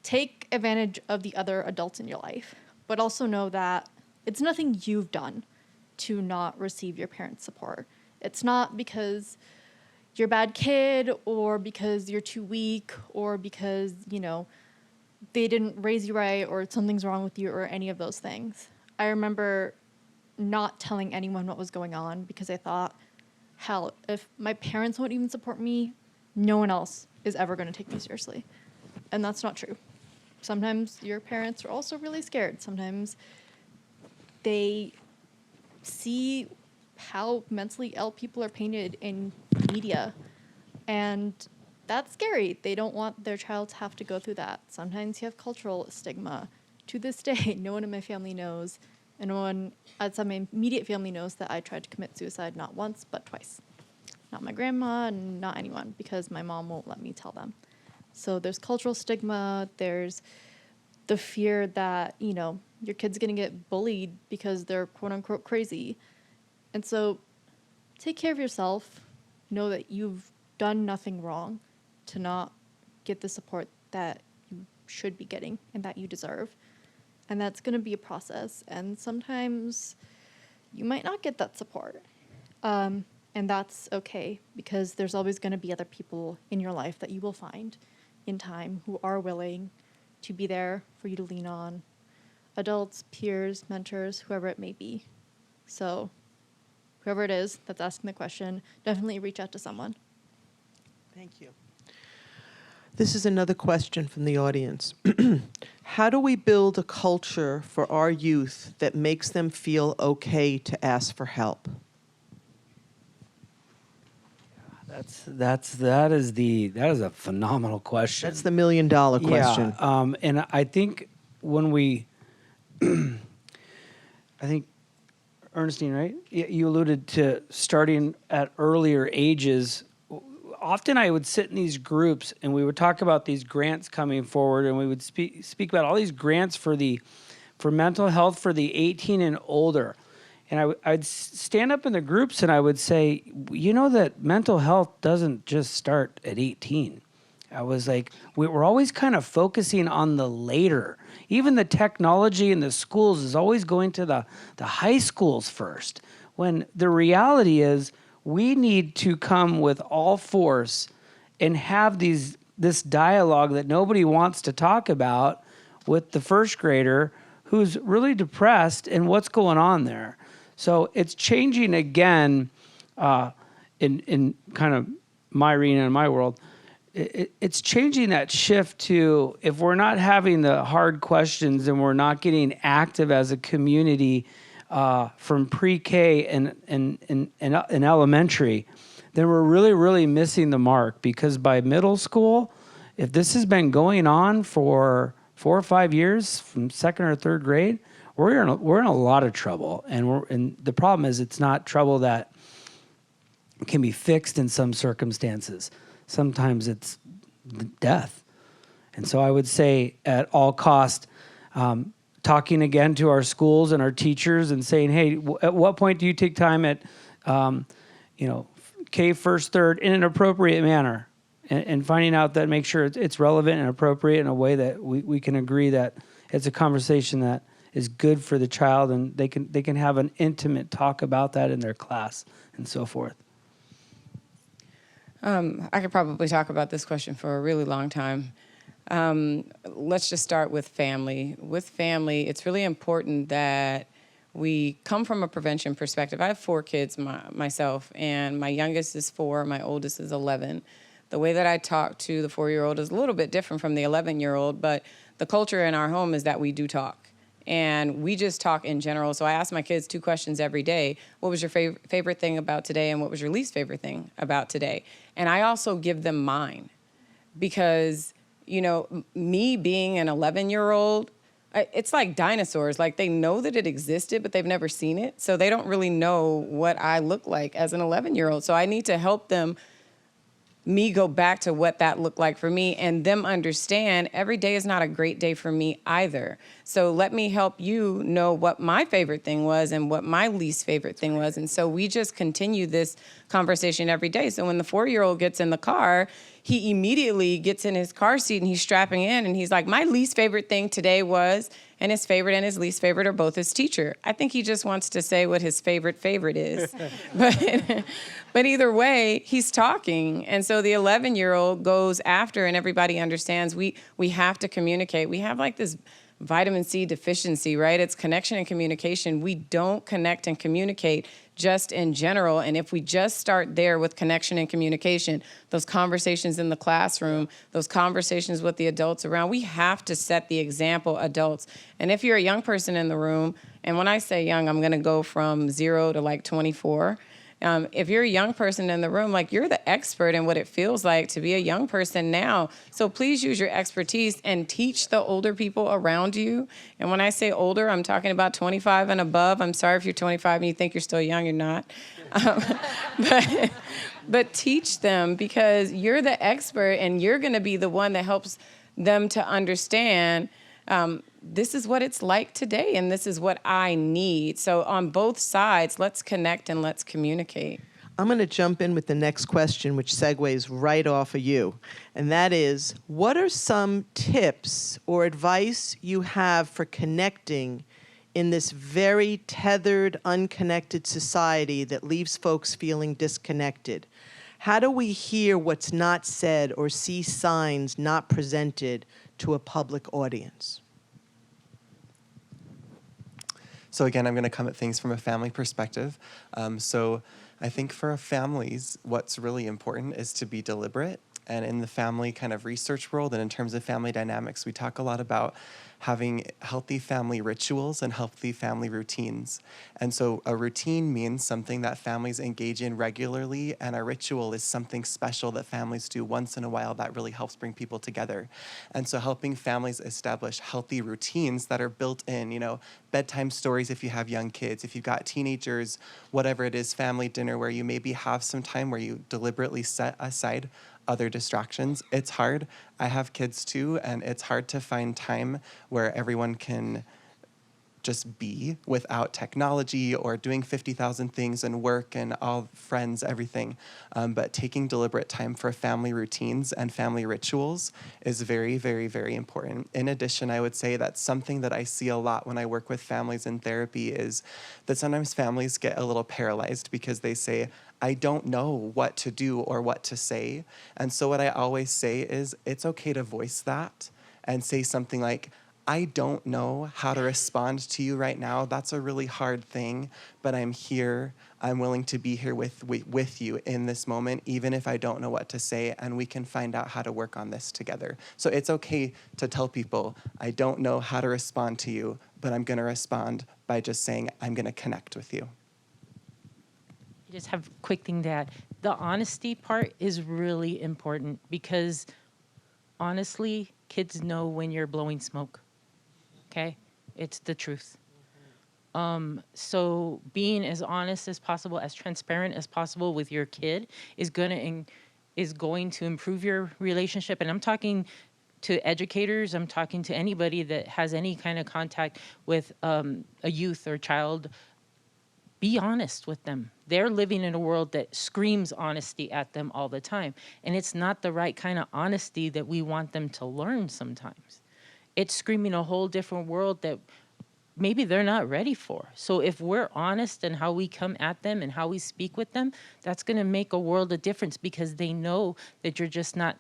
Take advantage of the other adults in your life, but also know that it's nothing you've done to not receive your parents' support. It's not because you're a bad kid or because you're too weak or because, they didn't raise you right or something's wrong with you or any of those things. I remember not telling anyone what was going on because I thought, hell, if my parents won't even support me, no one else is ever going to take me seriously. And that's not true. Sometimes your parents are also really scared. Sometimes they see how mentally ill people are painted in media. And that's scary. They don't want their child to have to go through that. Sometimes you have cultural stigma. To this day, no one in my family knows, and no one outside my immediate family knows that I tried to commit suicide not once, but twice. Not my grandma, and not anyone, because my mom won't let me tell them. So there's cultural stigma, there's the fear that, your kid's gonna get bullied because they're quote unquote crazy. And so take care of yourself, know that you've done nothing wrong to not get the support that you should be getting and that you deserve. And that's gonna be a process. And sometimes you might not get that support. And that's okay, because there's always going to be other people in your life that you will find in time who are willing to be there for you to lean on. Adults, peers, mentors, whoever it may be. So whoever it is that's asking the question, definitely reach out to someone. Thank you. This is another question from the audience. How do we build a culture for our youth that makes them feel okay to ask for help? That is a phenomenal question. That's the $1 million question. Yeah, and I think when we, I think Ernestine, right? You alluded to starting at earlier ages. Often I would sit in these groups and we would talk about these grants coming forward, and we would speak about all these grants for mental health for the 18 and older. And I'd stand up in the groups and I would say, you know that mental health doesn't just start at 18. I was like, we're always kind of focusing on the later. Even the technology in the schools is always going to the high schools first, when the reality is we need to come with all force and have this dialogue that nobody wants to talk about with the first grader who's really depressed and what's going on there. So it's changing again in kind of my arena and my world. It's changing that shift to, if we're not having the hard questions and we're not getting active as a community from pre-K and elementary, then we're really, really missing the mark. Because by middle school, if this has been going on for 4 or 5 years from second or third grade, we're in a lot of trouble. And the problem is it's not trouble that can be fixed in some circumstances. Sometimes it's death. And so I would say at all cost, talking again to our schools and our teachers and saying, hey, at what point do you take time at, K first, third in an appropriate manner, and finding out that, make sure it's relevant and appropriate in a way that we can agree that it's a conversation that is good for the child, and they can have an intimate talk about that in their class and so forth. I could probably talk about this question for a really long time. Let's just start with family. With family, it's really important that we come from a prevention perspective. I have 4 kids myself, and my youngest is 4, my oldest is 11. The way that I talk to the 4-year-old is a little bit different from the 11-year-old, but the culture in our home is that we do talk. And we just talk in general. So I ask my kids 2 questions every day. What was your favorite thing about today, and what was your least favorite thing about today? And I also give them mine, because, me being an 11-year-old, it's like dinosaurs. Like, they know that it existed, but they've never seen it. So they don't really know what I look like as an 11-year-old. So I need to help them, me go back to what that looked like for me, and them understand every day is not a great day for me either. So let me help you know what my favorite thing was and what my least favorite thing was. And so we just continue this conversation every day. So when the 4-year-old gets in the car, he immediately gets in his car seat and he's strapping in, and he's like, my least favorite thing today was, and his favorite and his least favorite are both his teacher. I think he just wants to say what his favorite is. But either way, he's talking. And so the 11-year-old goes after, and everybody understands we have to communicate. We have like this vitamin C deficiency, right? It's connection and communication. We don't connect and communicate just in general. And if we just start there with connection and communication, those conversations in the classroom, those conversations with the adults around, we have to set the example, adults. And if you're a young person in the room, and when I say young, I'm going to go from 0 to like 24. If you're a young person in the room, like, you're the expert in what it feels like to be a young person now. So please use your expertise and teach the older people around you. And when I say older, I'm talking about 25 and above. I'm sorry if you're 25 and you think you're still young, you're not. But teach them, because you're the expert and you're going to be the one that helps them to understand this is what it's like today, and this is what I need. So on both sides, let's connect and let's communicate. I'm going to jump in with the next question, which segues right off of you. And that is, what are some tips or advice you have for connecting in this very tethered, unconnected society that leaves folks feeling disconnected? How do we hear what's not said or see signs not presented to a public audience? So again, I'm going to come at things from a family perspective. So I think for families, what's really important is to be deliberate And in the family kind of research world and in terms of family dynamics, we talk a lot about having healthy family rituals and healthy family routines. And so a routine means something that families engage in regularly, and a ritual is something special that families do once in a while that really helps bring people together. And so helping families establish healthy routines that are built in, you know, bedtime stories if you have young kids, if you've got teenagers, whatever it is, family dinner where you maybe have some time where you deliberately set aside other distractions. It's hard. I have kids too, and it's hard to find time where everyone can just be without technology or doing 50,000 things and work and all friends, everything. But taking deliberate time for family routines and family rituals is very, very, very important. In addition, I would say that something that I see a lot when I work with families in therapy is that sometimes families get a little paralyzed because they say, I don't know what to do or what to say. And so what I always say is it's okay to voice that and say something like, I don't know how to respond to you right now. That's a really hard thing, but I'm here. I'm willing to be here with you in this moment, even if I don't know what to say, and we can find out how to work on this together. So it's okay to tell people, I don't know how to respond to you, but I'm going to respond by just saying, I'm going to connect with you. I just have a quick thing to add. The honesty part is really important because honestly, kids know when you're blowing smoke. Okay? It's the truth. So being as honest as possible, as transparent as possible with your kid is going to improve your relationship. And I'm talking to educators, I'm talking to anybody that has any kind of contact with a youth or child. Be honest with them. They're living in a world that screams honesty at them all the time. And it's not the right kind of honesty that we want them to learn sometimes. It's screaming a whole different world that maybe they're not ready for. So if we're honest in how we come at them and how we speak with them, that's going to make a world of difference because they know that you're just not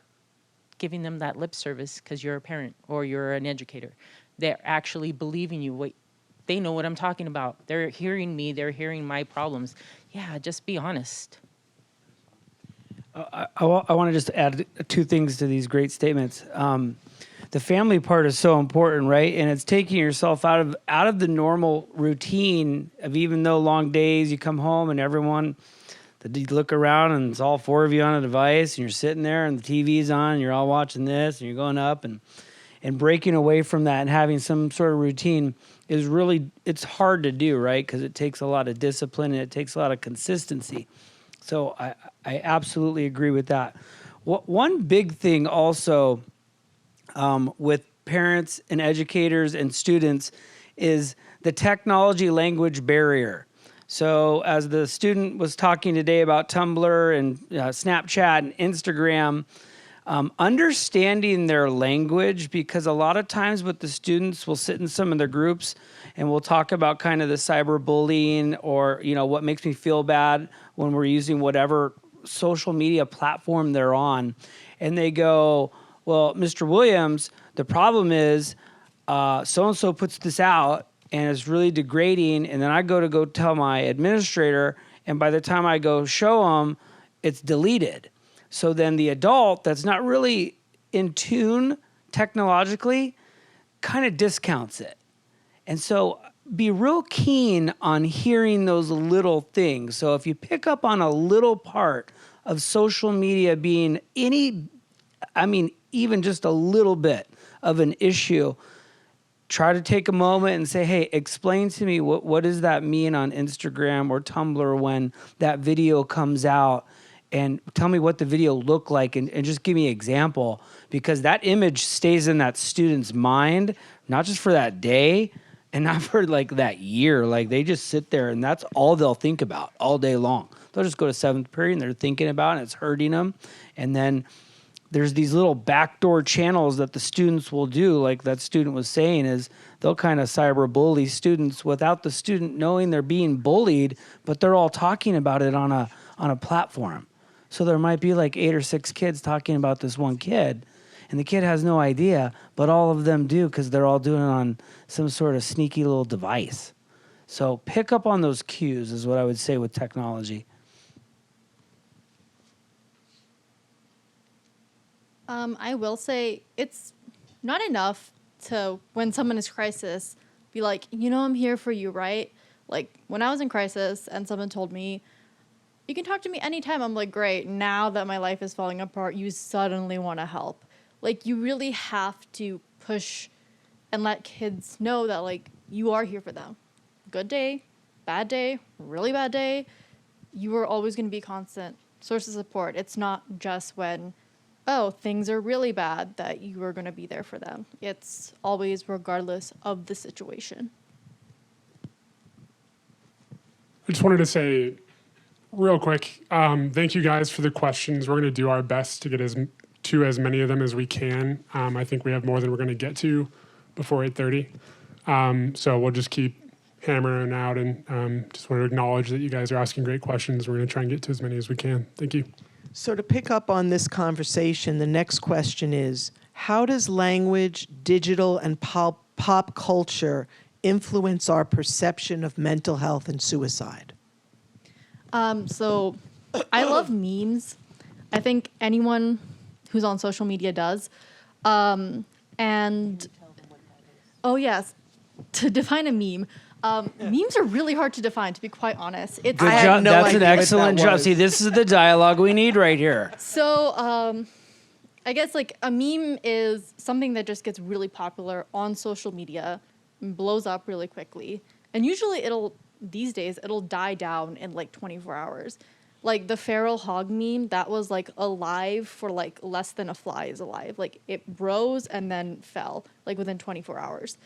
giving them that lip service because you're a parent or you're an educator. They're actually believing you. Wait, they know what I'm talking about. They're hearing me. They're hearing my problems. Yeah, just be honest. I want to just add two things to these great statements. The family part is so important, right? And it's taking yourself out of the normal routine of, even though long days, you come home and everyone, you look around and it's all four of you on a device and you're sitting there and the TV's on and you're all watching this and you're going up and breaking away from that and having some sort of routine is really, it's hard to do, right? Because it takes a lot of discipline and it takes a lot of consistency. So I absolutely agree with that. One big thing also with parents and educators and students is the technology language barrier. So as the student was talking today about Tumblr and Snapchat and Instagram, understanding their language, because a lot of times with the students, we'll sit in some of their groups and we'll talk about kind of the cyberbullying or, you know, what makes me feel bad when we're using whatever social media platform they're on. And they go, well, Mr. Williams, the problem is so-and-so puts this out and it's really degrading. And then I go tell my administrator, and by the time I go show them, it's deleted. So then the adult that's not really in tune technologically kind of discounts it. And so be real keen on hearing those little things. So if you pick up on a little part of social media being even just a little bit of an issue, try to take a moment and say, hey, explain to me what does that mean on Instagram or Tumblr when that video comes out, and tell me what the video looked like and just give me an example, because that image stays in that student's mind, not just for that day and not for like that year. Like they just sit there and that's all they'll think about all day long. They'll just go to seventh period and they're thinking about it and it's hurting them. And then there's these little backdoor channels that the students will do, like that student was saying, is they'll kind of cyberbully students without the student knowing they're being bullied, but they're all talking about it on a platform. So there might be like 8 or 6 kids talking about this one kid, and the kid has no idea, but all of them do because they're all doing it on some sort of sneaky little device. So pick up on those cues is what I would say with technology. I will say it's not enough to, when someone is crisis, be like, I'm here for you, right? Like, when I was in crisis and someone told me, you can talk to me anytime, I'm like, great, now that my life is falling apart, you suddenly want to help. Like, you really have to push and let kids know that, like, you are here for them. Good day, really bad day, you are always going to be a constant source of support. It's not just when, things are really bad that you are going to be there for them. It's always regardless of the situation. I just wanted to say real quick, thank you guys for the questions. We're going to do our best to get as many of them as we can. I think we have more than we're going to get to before 8:30. So we'll just keep hammering out, and just want to acknowledge that you guys are asking great questions. We're going to try and get to as many as we can. Thank you. So to pick up on this conversation, the next question is, how does language, digital, and pop culture influence our perception of mental health and suicide? So I love memes. I think anyone who's on social media does. And oh yes, to define a meme, memes are really hard to define, to be quite honest. Good job. That's an excellent job. See, this is the dialogue we need right here. So I guess like a meme is something that just gets really popular on social media and blows up really quickly. And usually these days, it'll die down in like 24 hours. Like the feral hog meme, that was like alive for like less than a fly is alive. Like it rose and then fell like within 24 hours.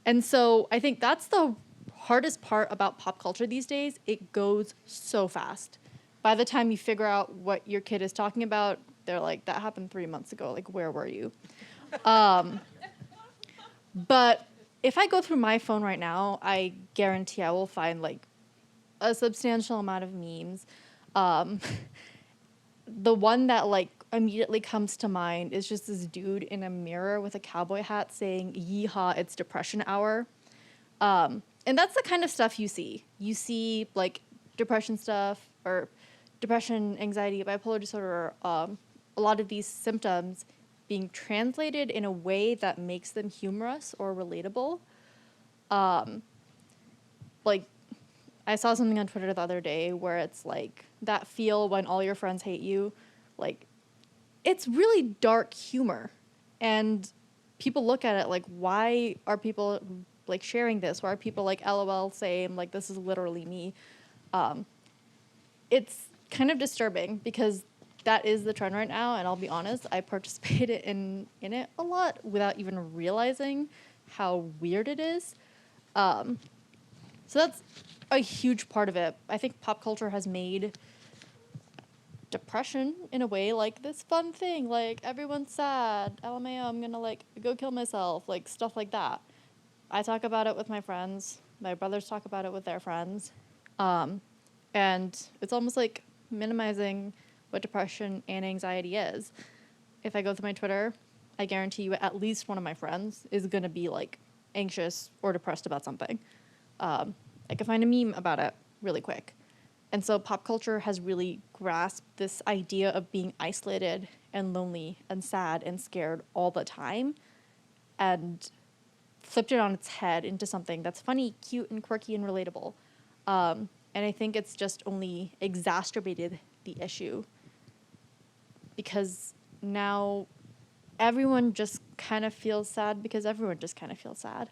And so I think that's the hardest part about pop culture these days. It goes so fast. By the time you figure out what your kid is talking about, they're like, that happened 3 months ago. Like, where were you? But if I go through my phone right now, I guarantee I will find like a substantial amount of memes. The one that like immediately comes to mind is just this dude in a mirror with a cowboy hat saying, "Yeehaw, it's depression hour." And that's the kind of stuff you see. You see like depression stuff or depression, anxiety, bipolar disorder, a lot of these symptoms being translated in a way that makes them humorous or relatable. Like, I saw something on Twitter the other day where it's like that feel when all your friends hate you. Like, it's really dark humor. And people look at it like, why are people like sharing this? Why are people like LOL saying like, this is literally me? It's kind of disturbing because that is the trend right now. And I'll be honest, I participated in it a lot without even realizing how weird it is. So that's a huge part of it. I think pop culture has made depression in a way like this fun thing, like everyone's sad, LMAO, I'm gonna like go kill myself, like stuff like that. I talk about it with my friends, my brothers talk about it with their friends, and it's almost like minimizing what depression and anxiety is. If I go through my Twitter, I guarantee you at least one of my friends is gonna be like anxious or depressed about something. I can find a meme about it really quick. And so pop culture has really grasped this idea of being isolated and lonely and sad and scared all the time and flipped it on its head into something that's funny, cute, and quirky and relatable. And I think it's just only exacerbated the issue because now everyone just kind of feels sad because everyone just kind of feels sad.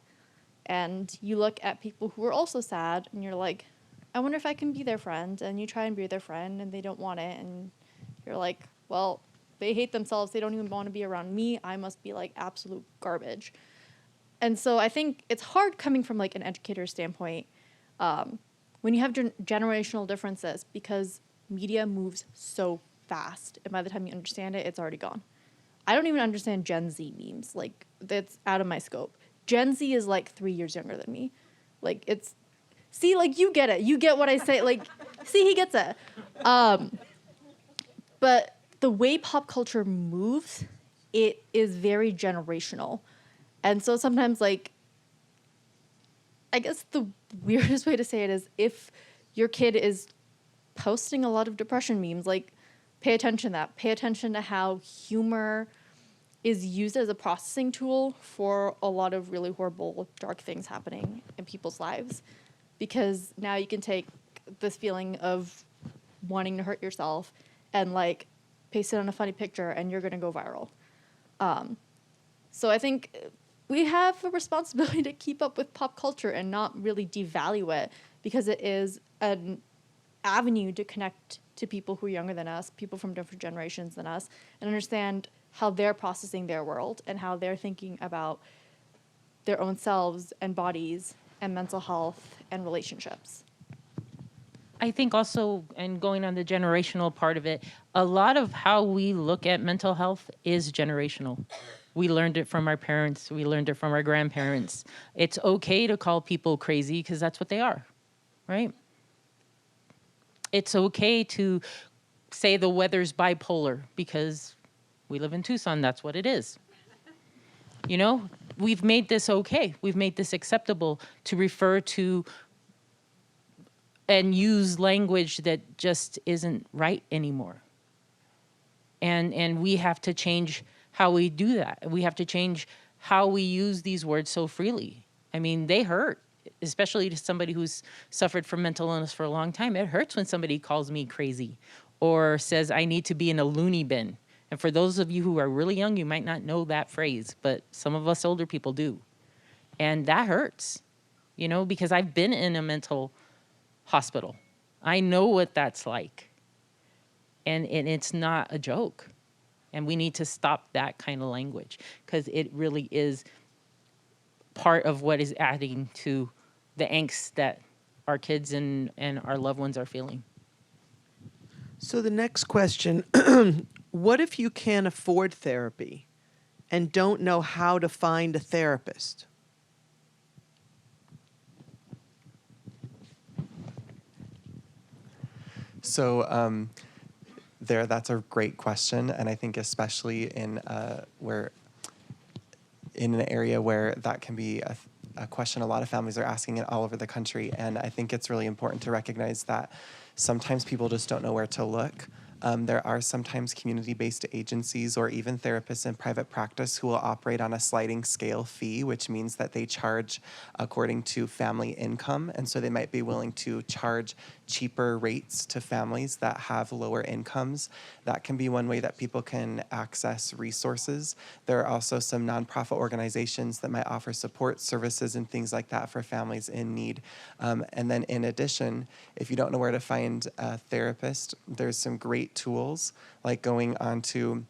And you look at people who are also sad and you're like, I wonder if I can be their friend. And you try and be their friend and they don't want it. And you're like, well, they hate themselves. They don't even want to be around me. I must be like absolute garbage. And so I think it's hard coming from like an educator's standpoint when you have generational differences because media moves so fast. And by the time you understand it, it's already gone. I don't even understand Gen Z memes. Like, that's out of my scope. Gen Z is like 3 years younger than me. Like, it's, see, like, you get it. You get what I say. Like, see, he gets it. But the way pop culture moves, it is very generational. And so sometimes, like, I guess the weirdest way to say it is if your kid is posting a lot of depression memes, like, pay attention to that. Pay attention to how humor is used as a processing tool for a lot of really horrible, dark things happening in people's lives. Because now you can take this feeling of wanting to hurt yourself and like paste it on a funny picture and you're going to go viral. So I think we have a responsibility to keep up with pop culture and not really devalue it, because it is an avenue to connect to people who are younger than us, people from different generations than us, and understand how they're processing their world and how they're thinking about their own selves and bodies and mental health and relationships. I think also, and going on the generational part of it, a lot of how we look at mental health is generational. We learned it from our parents. We learned it from our grandparents. It's okay to call people crazy because that's what they are, right? It's okay to say the weather's bipolar because we live in Tucson. That's what it is. You know, we've made this okay. We've made this acceptable to refer to and use language that just isn't right anymore. And we have to change how we do that. We have to change how we use these words so freely. I mean, they hurt, especially to somebody who's suffered from mental illness for a long time. It hurts when somebody calls me crazy or says I need to be in a loony bin. And for those of you who are really young, you might not know that phrase, but some of us older people do. And that hurts, you know, because I've been in a mental hospital. I know what that's like. And it's not a joke. And we need to stop that kind of language because it really is part of what is adding to the angst that our kids and our loved ones are feeling. So the next question, what if you can't afford therapy and don't know how to find a therapist? So that's a great question, and I think especially in an area where that can be a question a lot of families are asking it all over the country, and I think it's really important to recognize that sometimes people just don't know where to look. There are sometimes community-based agencies or even therapists in private practice who will operate on a sliding scale fee, which means that they charge according to family income. And so they might be willing to charge cheaper rates to families that have lower incomes. That can be one way that people can access resources. There are also some nonprofit organizations that might offer support services and things like that for families in need. And then in addition, if you don't know where to find a therapist, there's some great tools like going on to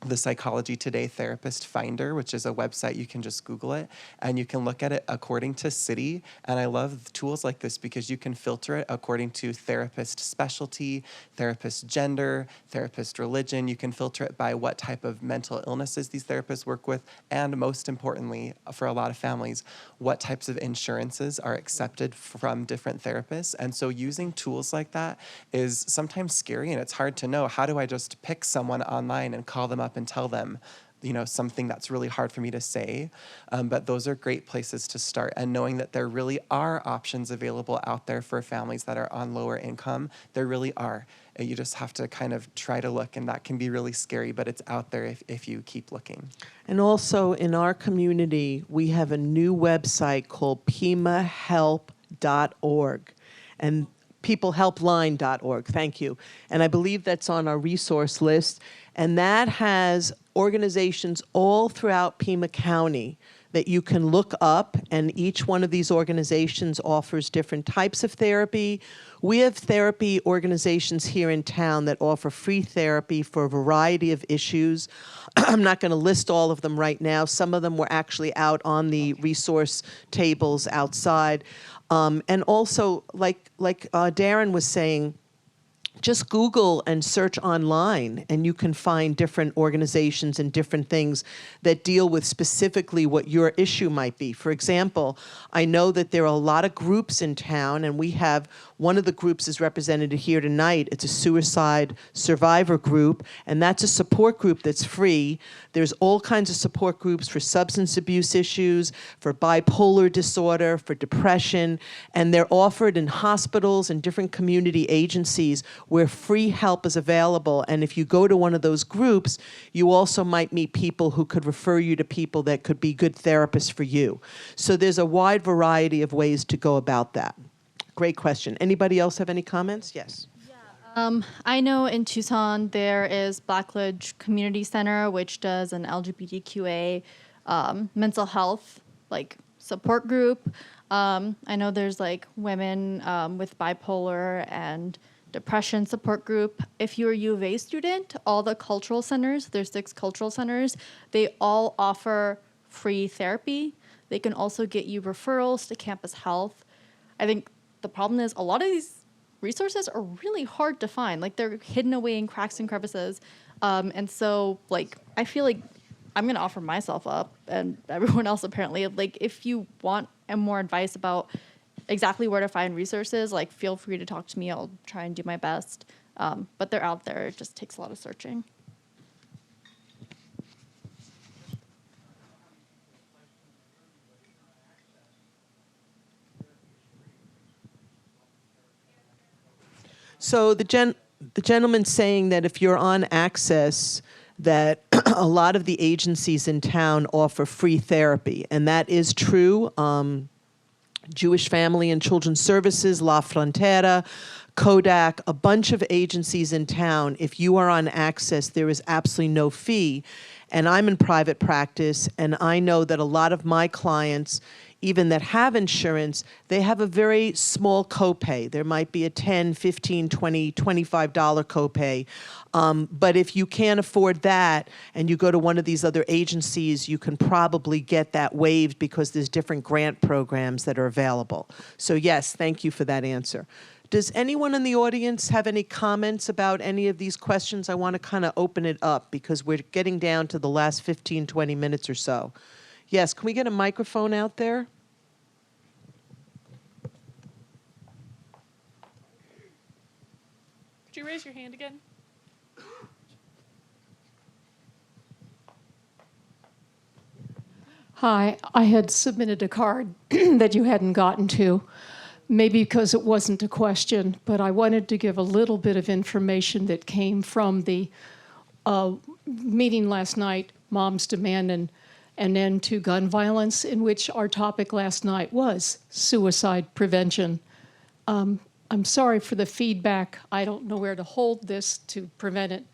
the Psychology Today Therapist Finder, which is a website. You can just Google it, and you can look at it according to city. And I love tools like this because you can filter it according to therapist specialty, therapist gender, therapist religion. You can filter it by what type of mental illnesses these therapists work with, and most importantly, for a lot of families, what types of insurances are accepted from different therapists. And so using tools like that is sometimes scary, and it's hard to know, how do I just pick someone online and call them up and tell them, you know, something that's really hard for me to say. But those are great places to start. And knowing that there really are options available out there for families that are on lower income, there really are. You just have to kind of try to look, and that can be really scary, but it's out there if you keep looking. And also in our community, we have a new website called pimahelp.org. And peoplehelpline.org, thank you. And I believe that's on our resource list. And that has organizations all throughout Pima County that you can look up, and each one of these organizations offers different types of therapy. We have therapy organizations here in town that offer free therapy for a variety of issues. I'm not going to list all of them right now. Some of them were actually out on the resource tables outside. And also, like Darin was saying, just Google and search online, and you can find different organizations and different things that deal with specifically what your issue might be. For example, I know that there are a lot of groups in town, and we have one of the groups is represented here tonight. It's a suicide survivor group, and that's a support group that's free. There's all kinds of support groups for substance abuse issues, for bipolar disorder, for depression, and they're offered in hospitals and different community agencies where free help is available. And if you go to one of those groups, you also might meet people who could refer you to people that could be good therapists for you. So there's a wide variety of ways to go about that. Great question. Anybody else have any comments? Yes. I know in Tucson there is Blackledge Community Center, which does an LGBTQA mental health like support group. I know there's like women with bipolar and depression support group. If you're a U of A student, all the cultural centers, there's 6 cultural centers, they all offer free therapy. They can also get you referrals to campus health. I think the problem is a lot of these resources are really hard to find. Like they're hidden away in cracks and crevices. And so like, I feel like I'm going to offer myself up and everyone else apparently, like if you want more advice about exactly where to find resources, like feel free to talk to me. I'll try and do my best. But they're out there. It just takes a lot of searching. So the gentleman's saying that if you're on Access, that a lot of the agencies in town offer free therapy, and that is true. Jewish Family and Children's Services, La Frontera, Kodak, a bunch of agencies in town. If you are on Access, there is absolutely no fee. And I'm in private practice, and I know that a lot of my clients, even that have insurance, they have a very small copay. There might be a $10, $15, $20, $25 copay. But if you can't afford that and you go to one of these other agencies, you can probably get that waived because there's different grant programs that are available. So yes, thank you for that answer. Does anyone in the audience have any comments about any of these questions? I want to kind of open it up because we're getting down to the last 15, 20 minutes or so. Yes, can we get a microphone out there? Could you raise your hand again? Hi, I had submitted a card that you hadn't gotten to, maybe because it wasn't a question, but I wanted to give a little bit of information that came from the meeting last night, Moms Demand an End to Gun Violence, in which our topic last night was suicide prevention. I'm sorry for the feedback. I don't know where to hold this to prevent it.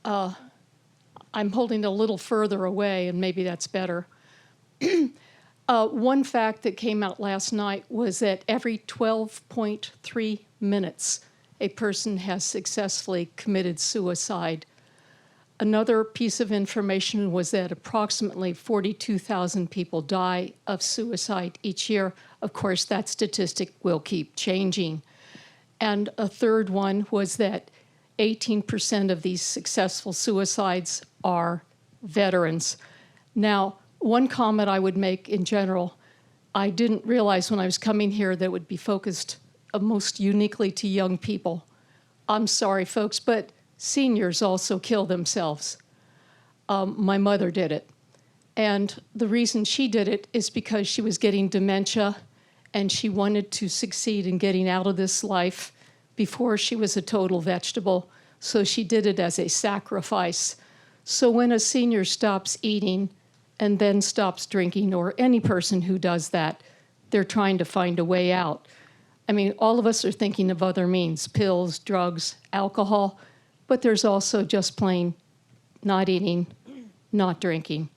I'm holding it a little further away, and maybe that's better. One fact that came out last night was that every 12.3 minutes, a person has successfully committed suicide. Another piece of information was that approximately 42,000 people die of suicide each year. Of course, that statistic will keep changing. And a third one was that 18% of these successful suicides are veterans. Now, one comment I would make in general, I didn't realize when I was coming here that it would be focused most uniquely to young people. I'm sorry, folks, but seniors also kill themselves. My mother did it. And the reason she did it is because she was getting dementia and she wanted to succeed in getting out of this life before she was a total vegetable. So she did it as a sacrifice. So when a senior stops eating and then stops drinking, or any person who does that, they're trying to find a way out. I mean, all of us are thinking of other means, pills, drugs, alcohol, but there's also just plain not eating, not drinking.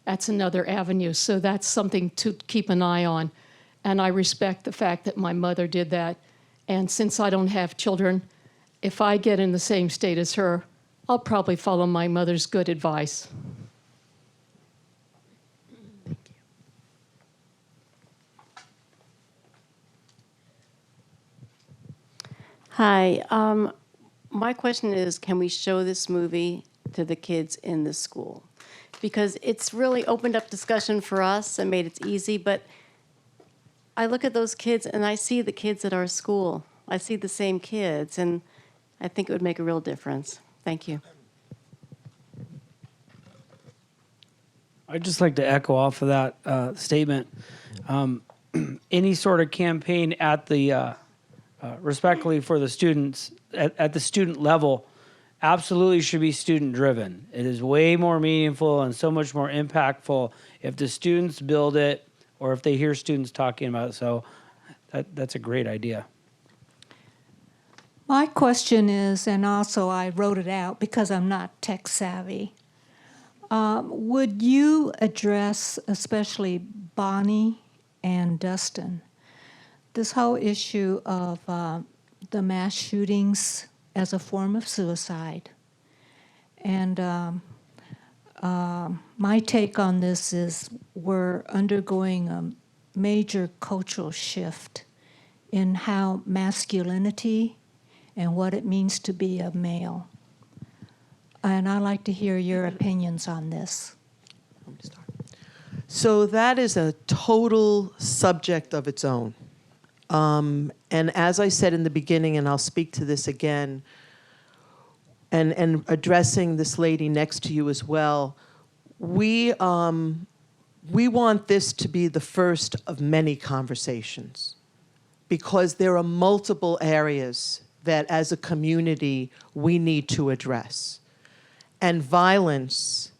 That's another avenue. So that's something to keep an eye on. And I respect the fact that my mother did that. And since I don't have children, if I get in the same state as her, I'll probably follow my mother's good advice. Hi. My question is, can we show this movie to the kids in the school? Because it's really opened up discussion for us and made it easy, but I look at those kids and I see the kids at our school. I see the same kids, and I think it would make a real difference. Thank you. I'd just like to echo off of that statement. Any sort of campaign at the respectfully for the students at the student level, absolutely should be student driven. It is way more meaningful and so much more impactful if the students build it or if they hear students talking about it. So that's a great idea. My question is, and also I wrote it out because I'm not tech savvy, would you address, especially Bonnie and Dustin, this whole issue of the mass shootings as a form of suicide? And my take on this is we're undergoing a major cultural shift in how masculinity and what it means to be a male. And I'd like to hear your opinions on this. So that is a total subject of its own. And as I said in the beginning, and I'll speak to this again, and addressing this lady next to you as well, we want this to be the first of many conversations, because there are multiple areas that as a community we need to address. And violence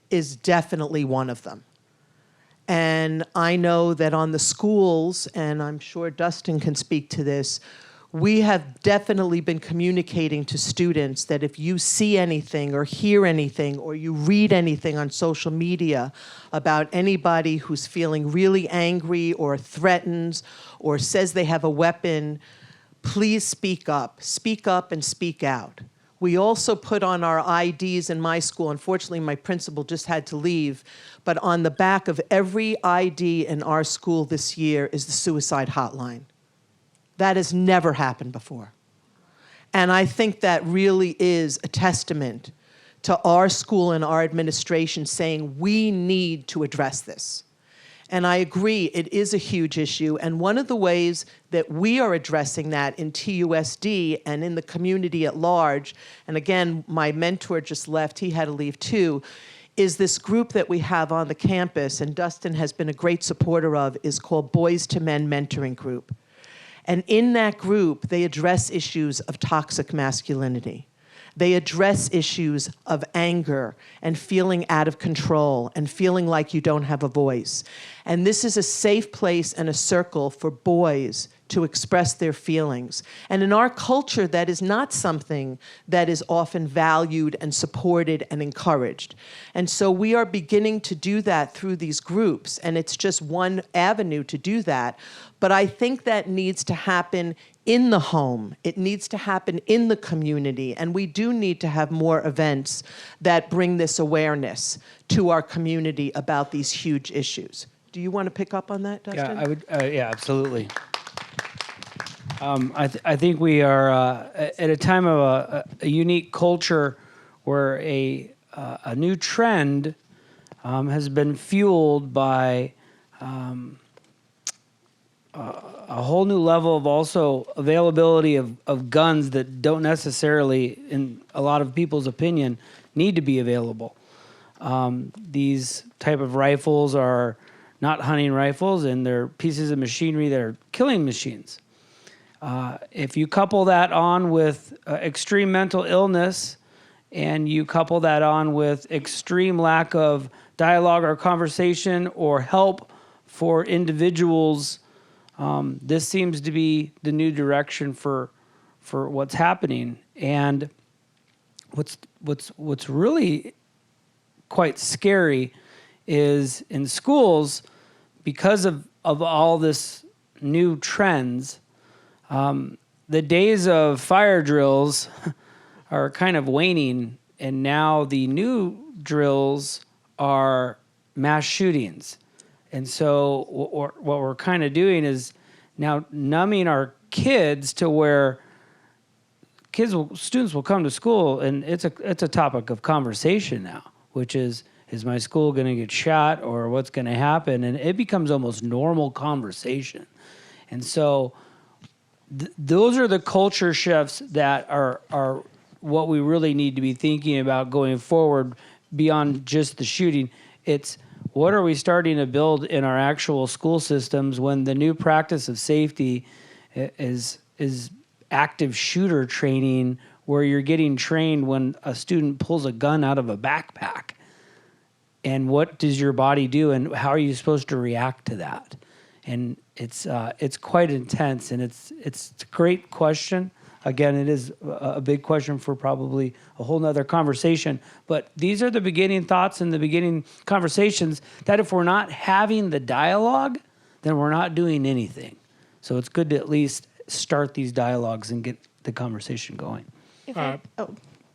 is definitely one of them. And I know that on the schools, and I'm sure Dustin can speak to this, we have definitely been communicating to students that if you see anything or hear anything or you read anything on social media about anybody who's feeling really angry or threatens or says they have a weapon, please speak up and speak out. We also put on our IDs in my school. Unfortunately, my principal just had to leave. But on the back of every ID in our school this year is the suicide hotline. That has never happened before. And I think that really is a testament to our school and our administration saying we need to address this. And I agree, it is a huge issue. And one of the ways that we are addressing that in TUSD and in the community at large, and again, my mentor just left, he had to leave too, is this group that we have on the campus, and Dustin has been a great supporter of, is called Boys to Men Mentoring Group. And in that group, they address issues of toxic masculinity. They address issues of anger and feeling out of control and feeling like you don't have a voice. And this is a safe place and a circle for boys to express their feelings. And in our culture, that is not something that is often valued and supported and encouraged. And so we are beginning to do that through these groups, and it's just one avenue to do that. But I think that needs to happen in the home. It needs to happen in the community, and we do need to have more events that bring this awareness to our community about these huge issues. Do you want to pick up on that, Dustin? Yeah, I would. Yeah, absolutely. I think we are at a time of a unique culture where a new trend has been fueled by a whole new level of also availability of guns that don't necessarily, in a lot of people's opinion, need to be available. These type of rifles are not hunting rifles, and they're pieces of machinery that are killing machines. If you couple that on with extreme mental illness, and you couple that on with extreme lack of dialogue or conversation or help for individuals, this seems to be the new direction for what's happening. And what's really quite scary is in schools, because of all this new trends, the days of fire drills are kind of waning, and now the new drills are mass shootings. And so what we're kind of doing is now numbing our kids to where students will come to school, and it's a topic of conversation now, which is my school going to get shot, or what's going to happen? And it becomes almost normal conversation. And so those are the culture shifts that are what we really need to be thinking about going forward beyond just the shooting. It's what are we starting to build in our actual school systems when the new practice of safety is active shooter training where you're getting trained when a student pulls a gun out of a backpack. And what does your body do, and how are you supposed to react to that? And it's quite intense, and it's a great question. Again, it is a big question for probably a whole nother conversation. But these are the beginning thoughts and the beginning conversations that if we're not having the dialogue, then we're not doing anything. So it's good to at least start these dialogues and get the conversation going.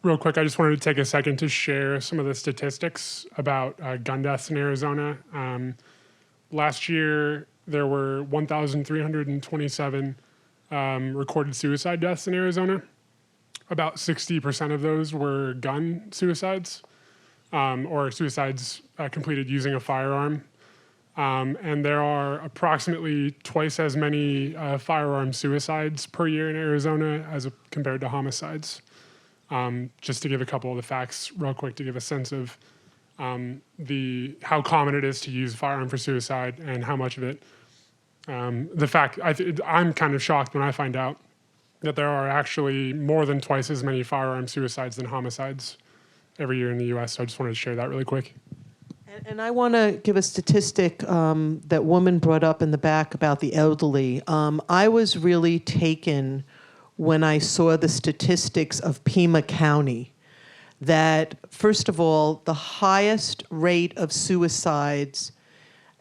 Real quick, I just wanted to take a second to share some of the statistics about gun deaths in Arizona. Last year, there were 1,327 recorded suicide deaths in Arizona. About 60% of those were gun suicides, or suicides completed using a firearm. And there are approximately twice as many firearm suicides per year in Arizona as compared to homicides. Just to give a couple of the facts real quick to give a sense of how common it is to use a firearm for suicide and how much of it. I'm kind of shocked when I find out that there are actually more than twice as many firearm suicides than homicides every year in the U.S. So I just wanted to share that really quick. And I want to give a statistic that woman brought up in the back about the elderly. I was really taken when I saw the statistics of Pima County, that, first of all, the highest rate of suicides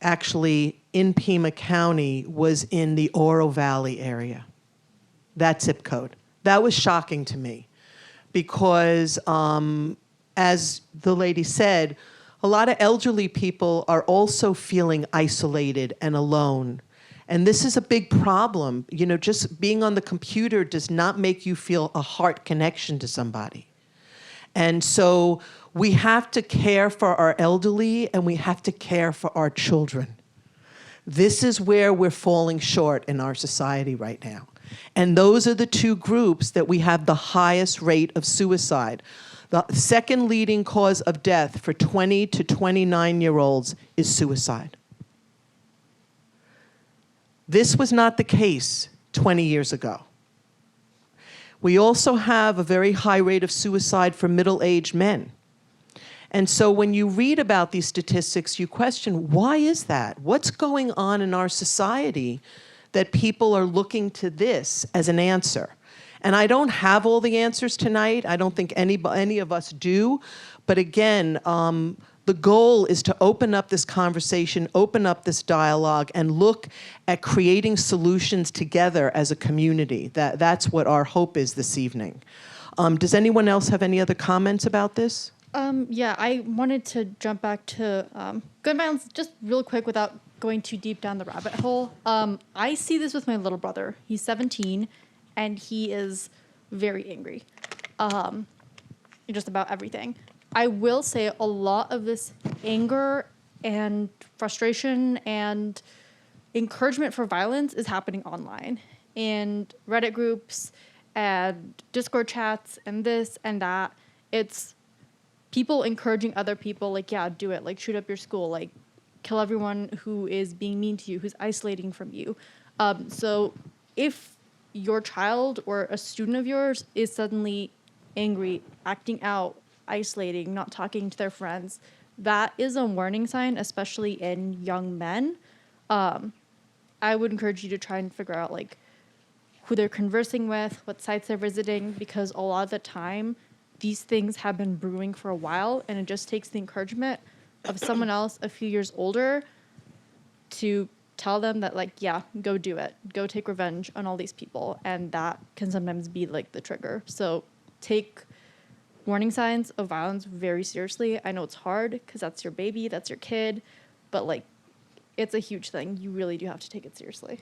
actually in Pima County was in the Oro Valley area, that zip code. That was shocking to me because, as the lady said, a lot of elderly people are also feeling isolated and alone. And this is a big problem. You know, just being on the computer does not make you feel a heart connection to somebody. And so we have to care for our elderly and we have to care for our children. This is where we're falling short in our society right now. And those are the two groups that we have the highest rate of suicide. The second leading cause of death for 20 to 29-year-olds is suicide. This was not the case 20 years ago. We also have a very high rate of suicide for middle-aged men. And so when you read about these statistics, you question, why is that? What's going on in our society that people are looking to this as an answer? And I don't have all the answers tonight. I don't think any of us do. But again, the goal is to open up this conversation, open up this dialogue, and look at creating solutions together as a community. That's what our hope is this evening. Does anyone else have any other comments about this? Yeah, I wanted to jump back to gun violence just real quick without going too deep down the rabbit hole. I see this with my little brother. He's 17, and he is very angry, just about everything. I will say a lot of this anger and frustration and encouragement for violence is happening online in Reddit groups and Discord chats and this and that. It's people encouraging other people, like, yeah, do it, like, shoot up your school, like, kill everyone who is being mean to you, who's isolating from you. So if your child or a student of yours is suddenly angry, acting out, isolating, not talking to their friends, that is a warning sign, especially in young men. I would encourage you to try and figure out, like, who they're conversing with, what sites they're visiting, because a lot of the time, these things have been brewing for a while, and it just takes the encouragement of someone else a few years older to tell them that, like, yeah, go do it. Go take revenge on all these people. And that can sometimes be, like, the trigger. So take warning signs of violence very seriously. I know it's hard because that's your baby, that's your kid, but, like, it's a huge thing. You really do have to take it seriously.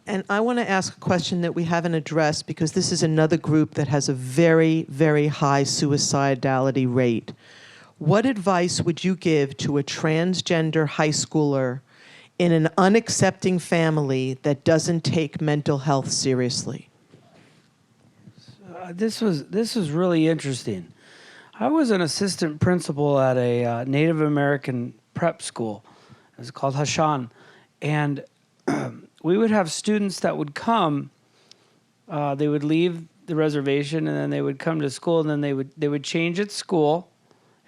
And I want to ask a question that we haven't addressed because this is another group that has a very, very high suicidality rate. What advice would you give to a transgender high schooler in an unaccepting family that doesn't take mental health seriously? This was really interesting. I was an assistant principal at a Native American prep school. It was called Hashan. And we would have students that would come They would leave the reservation, and then they would come to school, and then they would change at school,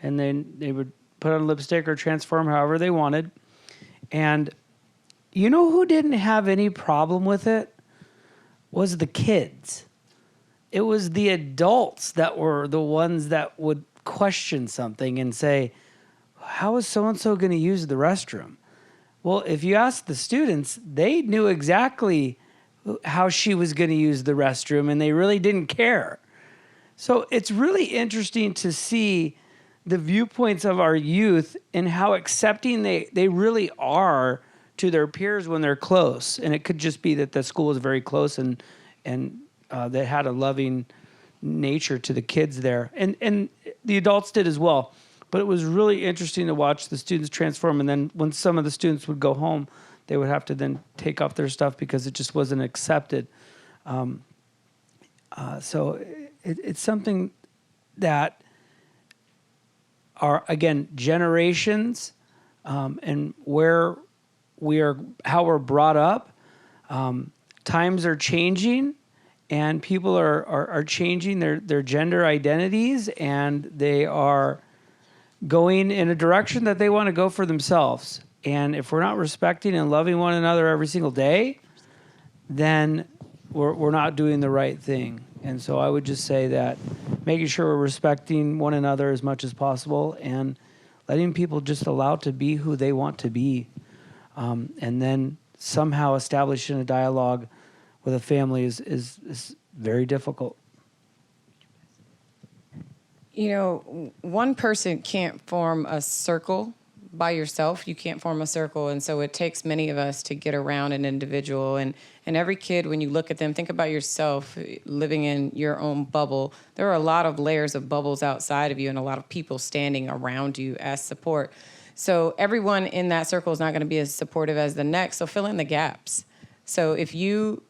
and then they would put on lipstick or transform however they wanted. And you know who didn't have any problem with it? Was the kids. It was the adults that were the ones that would question something and say, how is so-and-so going to use the restroom? Well, if you ask the students, they knew exactly how she was going to use the restroom, and they really didn't care. So it's really interesting to see the viewpoints of our youth and how accepting they really are to their peers when they're close. And it could just be that the school was very close and they had a loving nature to the kids there. And the adults did as well. But it was really interesting to watch the students transform. And then when some of the students would go home, they would have to then take off their stuff because it just wasn't accepted. So it's something that are, again, generations and where we are, how we're brought up. Times are changing, and people are changing their gender identities, and they are going in a direction that they want to go for themselves. And if we're not respecting and loving one another every single day, then we're not doing the right thing. And so I would just say that making sure we're respecting one another as much as possible and letting people just allow to be who they want to be. And then somehow establishing a dialogue with a family is very difficult. You know, one person can't form a circle by yourself. You can't form a circle. And so it takes many of us to get around an individual. And every kid, when you look at them, think about yourself living in your own bubble. There are a lot of layers of bubbles outside of you and a lot of people standing around you as support. So everyone in that circle is not going to be as supportive as the next. So fill in the gaps. So if you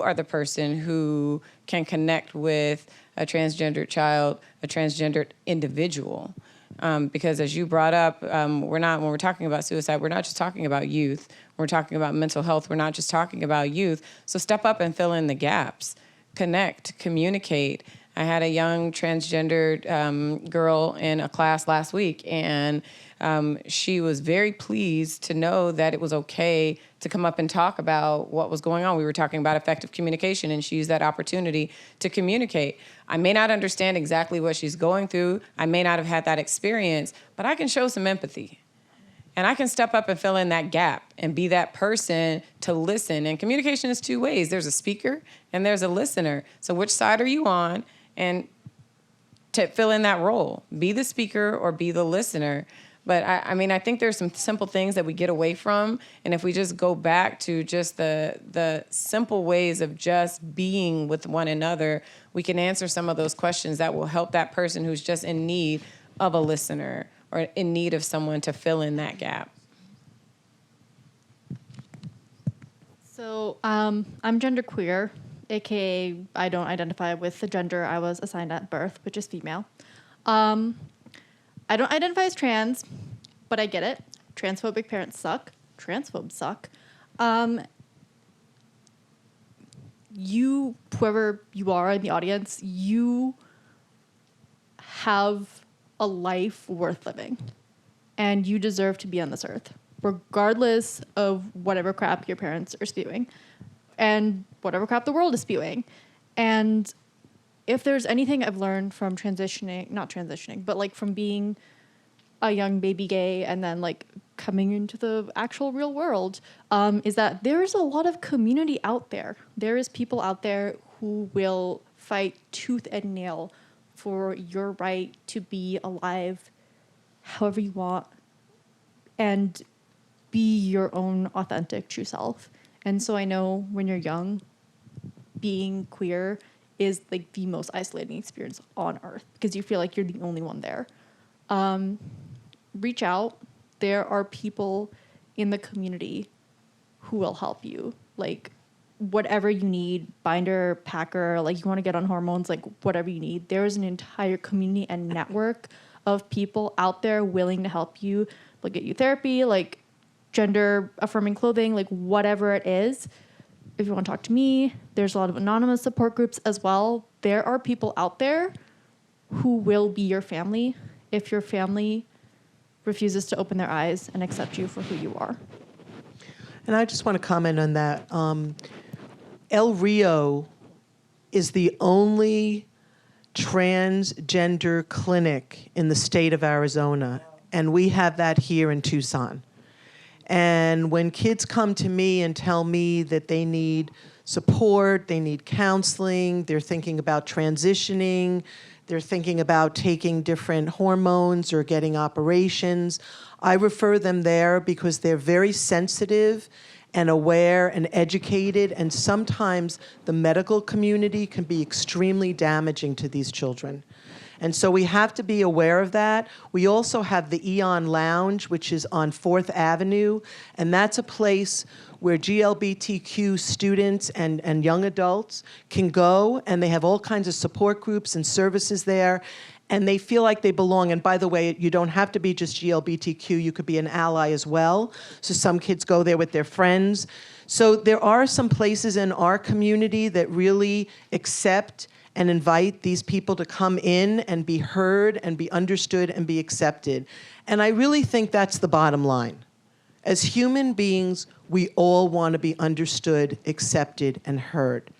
are the person who can connect with a transgendered child, a transgendered individual, because as you brought up, when we're talking about suicide, we're not just talking about youth. We're talking about mental health. We're not just talking about youth. So step up and fill in the gaps. Connect, communicate. I had a young transgendered girl in a class last week, and she was very pleased to know that it was okay to come up and talk about what was going on. We were talking about effective communication, and she used that opportunity to communicate. I may not understand exactly what she's going through. I may not have had that experience, but I can show some empathy. And I can step up and fill in that gap and be that person to listen. And communication is two ways. There's a speaker and there's a listener. So which side are you on? And to fill in that role, be the speaker or be the listener. But I mean, I think there's some simple things that we get away from. And if we just go back to just the simple ways of just being with one another, we can answer some of those questions that will help that person who's just in need of a listener or in need of someone to fill in that gap. So I'm genderqueer, aka I don't identify with the gender I was assigned at birth, which is female. I don't identify as trans, but I get it. Transphobic parents suck. Transphobes suck. You, whoever you are in the audience, you have a life worth living, and you deserve to be on this earth, regardless of whatever crap your parents are spewing and whatever crap the world is spewing. And if there's anything I've learned from from being a young baby gay and then like coming into the actual real world, is that there's a lot of community out there. There is people out there who will fight tooth and nail for your right to be alive however you want and be your own authentic true self. And so I know when you're young, being queer is like the most isolating experience on earth because you feel like you're the only one there. Reach out. There are people in the community who will help you. Like whatever you need, binder, packer, like you want to get on hormones, like whatever you need. There is an entire community and network of people out there willing to help you, like get you therapy, like gender affirming clothing, like whatever it is. if you want to talk to me, there's a lot of anonymous support groups as well. There are people out there who will be your family if your family refuses to open their eyes and accept you for who you are. And I just want to comment on that. El Rio is the only transgender clinic in the state of Arizona, and we have that here in Tucson. And when kids come to me and tell me that they need support, they need counseling, they're thinking about transitioning, they're thinking about taking different hormones or getting operations, I refer them there because they're very sensitive and aware and educated, and sometimes the medical community can be extremely damaging to these children. And so we have to be aware of that. We also have the Eon Lounge, which is on 4th Avenue, and that's a place where GLBTQ students and young adults can go, and they have all kinds of support groups and services there, and they feel like they belong. And by the way, you don't have to be just GLBTQ, you could be an ally as well. So some kids go there with their friends. So there are some places in our community that really accept and invite these people to come in and be heard and be understood and be accepted. And I really think that's the bottom line. As human beings, we all want to be understood, accepted, and heard.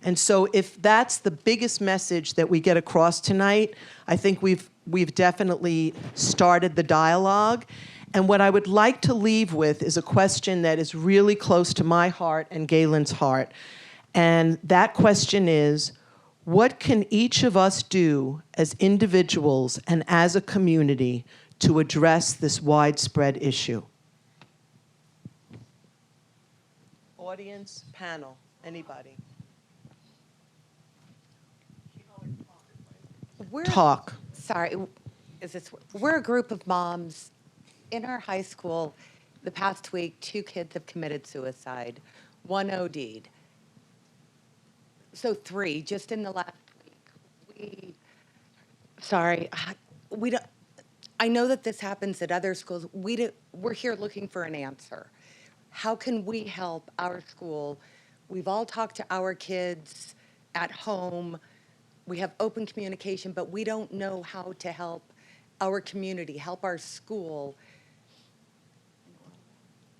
And so if that's the biggest message that we get across tonight, I think we've definitely started the dialogue. And what I would like to leave with is a question that is really close to my heart and Galen's heart. And that question is, what can each of us do as individuals and as a community to address this widespread issue? Audience, panel, anybody? Talk. Sorry, we're a group of moms in our high school. The past week, 2 kids have committed suicide. 1 OD'd. So 3 just in the last week. We don't. I know that this happens at other schools. We're here looking for an answer. How can we help our school? We've all talked to our kids at home. We have open communication, but we don't know how to help our community, help our school.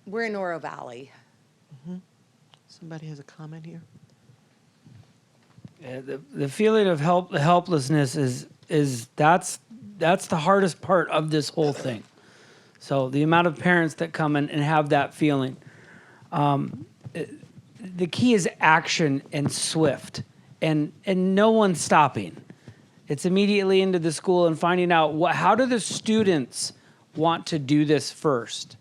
We're in Oro Valley. Mm-hmm. Somebody has a comment here? Yeah, the feeling of helplessness is that's the hardest part of this whole thing. So the amount of parents that come in and have that feeling. The key is action and swift, and no one's stopping. It's immediately into the school and finding out how do the students want to do this first,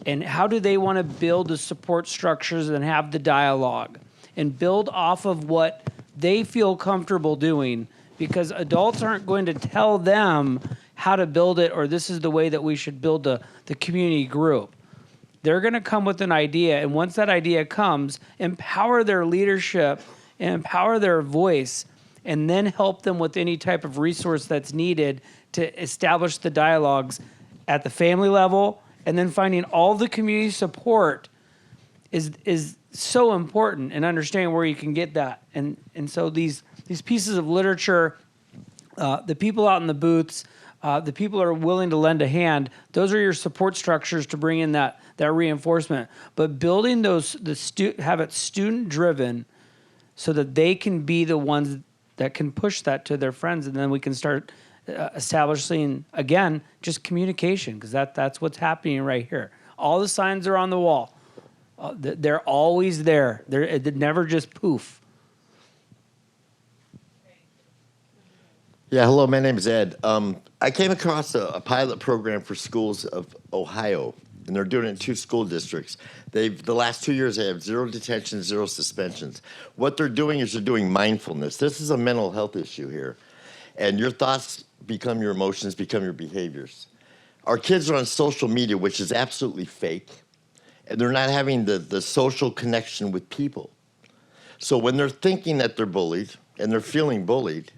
and how do they want to build the support structures and have the dialogue and build off of what they feel comfortable doing, because adults aren't going to tell them how to build it or this is the way that we should build the community group. They're going to come with an idea, and once that idea comes, empower their leadership and empower their voice, and then help them with any type of resource that's needed to establish the dialogues at the family level, and then finding all the community support is so important, and understanding where you can get that. And so these pieces of literature, the people out in the booths, the people who are willing to lend a hand, those are your support structures to bring in that reinforcement. But building have it student driven so that they can be the ones that can push that to their friends, and then we can start establishing, again, just communication, because that's what's happening right here. All the signs are on the wall. They're always there. They never just poof. Yeah, hello, my name is Ed. I came across a pilot program for schools of Ohio, and they're doing it in 2 school districts. The last 2 years, they have 0 detentions, 0 suspensions. What they're doing is they're doing mindfulness. This is a mental health issue here. And your thoughts become your emotions, become your behaviors. Our kids are on social media, which is absolutely fake, and they're not having the social connection with people. So when they're thinking that they're bullied and they're feeling bullied,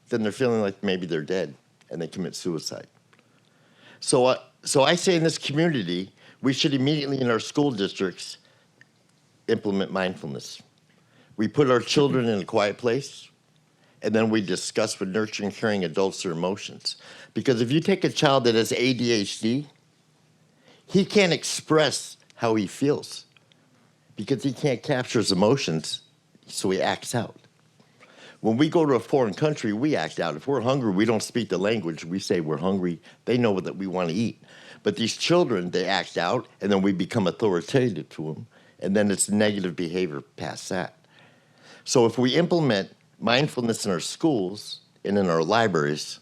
then they're feeling like maybe they're dead and they commit suicide. So I say in this community, we should immediately in our school districts implement mindfulness. We put our children in a quiet place, and then we discuss with nurturing, caring adults their emotions. Because if you take a child that has ADHD, he can't express how he feels because he can't capture his emotions, so he acts out. When we go to a foreign country, we act out. If we're hungry, we don't speak the language. We say we're hungry. They know that we want to eat. But these children, they act out, and then we become authoritative to them, and then it's negative behavior past that. So if we implement mindfulness in our schools and in our libraries,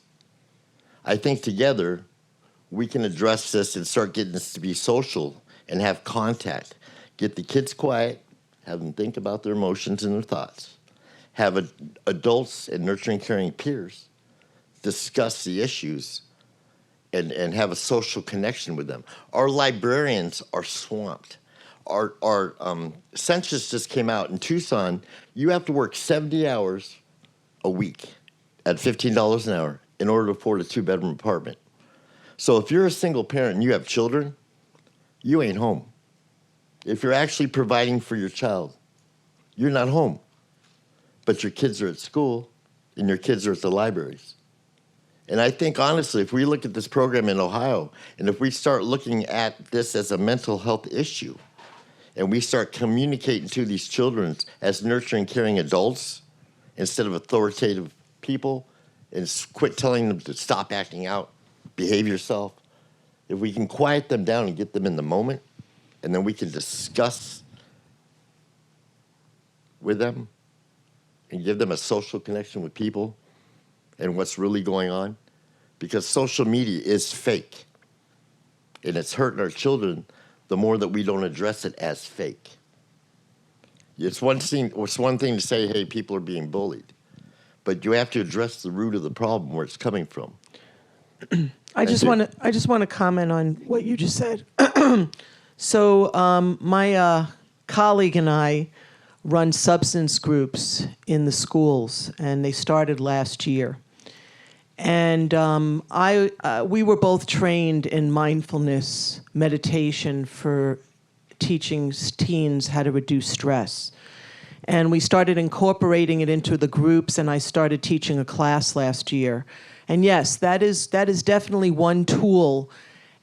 I think together we can address this and start getting this to be social and have contact. Get the kids quiet, have them think about their emotions and their thoughts. Have adults and nurturing, caring peers discuss the issues and have a social connection with them. Our librarians are swamped. Our census just came out in Tucson. You have to work 70 hours a week at $15 an hour in order to afford a 2-bedroom apartment. So if you're a single parent and you have children, you ain't home. If you're actually providing for your child, you're not home. But your kids are at school and your kids are at the libraries. And I think, honestly, if we look at this program in Ohio, and if we start looking at this as a mental health issue, and we start communicating to these children as nurturing, caring adults instead of authoritative people, and quit telling them to stop acting out, behave yourself, if we can quiet them down and get them in the moment, and then we can discuss with them and give them a social connection with people and what's really going on, because social media is fake, and it's hurting our children the more that we don't address it as fake. It's one thing to say, hey, people are being bullied, but you have to address the root of the problem, where it's coming from. I just want to comment on what you just said. So my colleague and I run substance groups in the schools, and they started last year. And we were both trained in mindfulness meditation for teaching teens how to reduce stress. And we started incorporating it into the groups, and I started teaching a class last year. And yes, that is definitely one tool.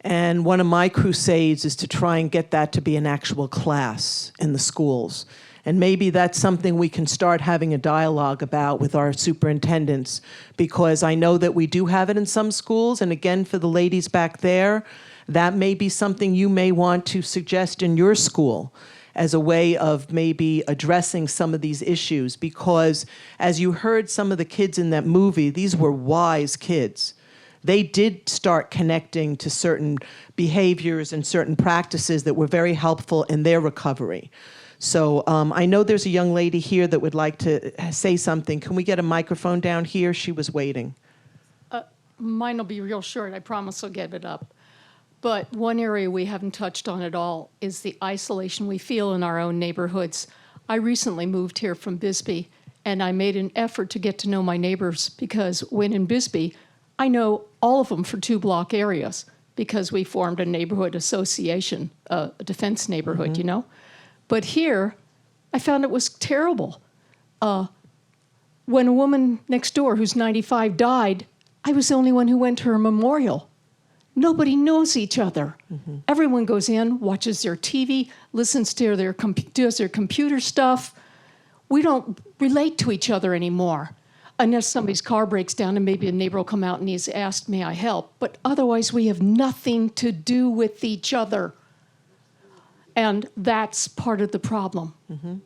And one of my crusades is to try and get that to be an actual class in the schools. And maybe that's something we can start having a dialogue about with our superintendents, because I know that we do have it in some schools. And again, for the ladies back there, that may be something you may want to suggest in your school as a way of maybe addressing some of these issues. Because as you heard some of the kids in that movie, these were wise kids. They did start connecting to certain behaviors and certain practices that were very helpful in their recovery. So I know there's a young lady here that would like to say something. Can we get a microphone down here? She was waiting. Mine will be real short. I promise I'll get it up. But one area we haven't touched on at all is the isolation we feel in our own neighborhoods. I recently moved here from Bisbee, and I made an effort to get to know my neighbors, because when in Bisbee, I know all of them for 2-block areas, because we formed a neighborhood association, a defense neighborhood, you know? But here, I found it was terrible. When a woman next door who's 95 died, I was the only one who went to her memorial. Nobody knows each other. Mm-hmm. Everyone goes in, watches their TV, listens to does their computer stuff. We don't relate to each other anymore, unless somebody's car breaks down and maybe a neighbor will come out and he's asked, may I help? But otherwise, we have nothing to do with each other. And that's part of the problem. Mm-hmm.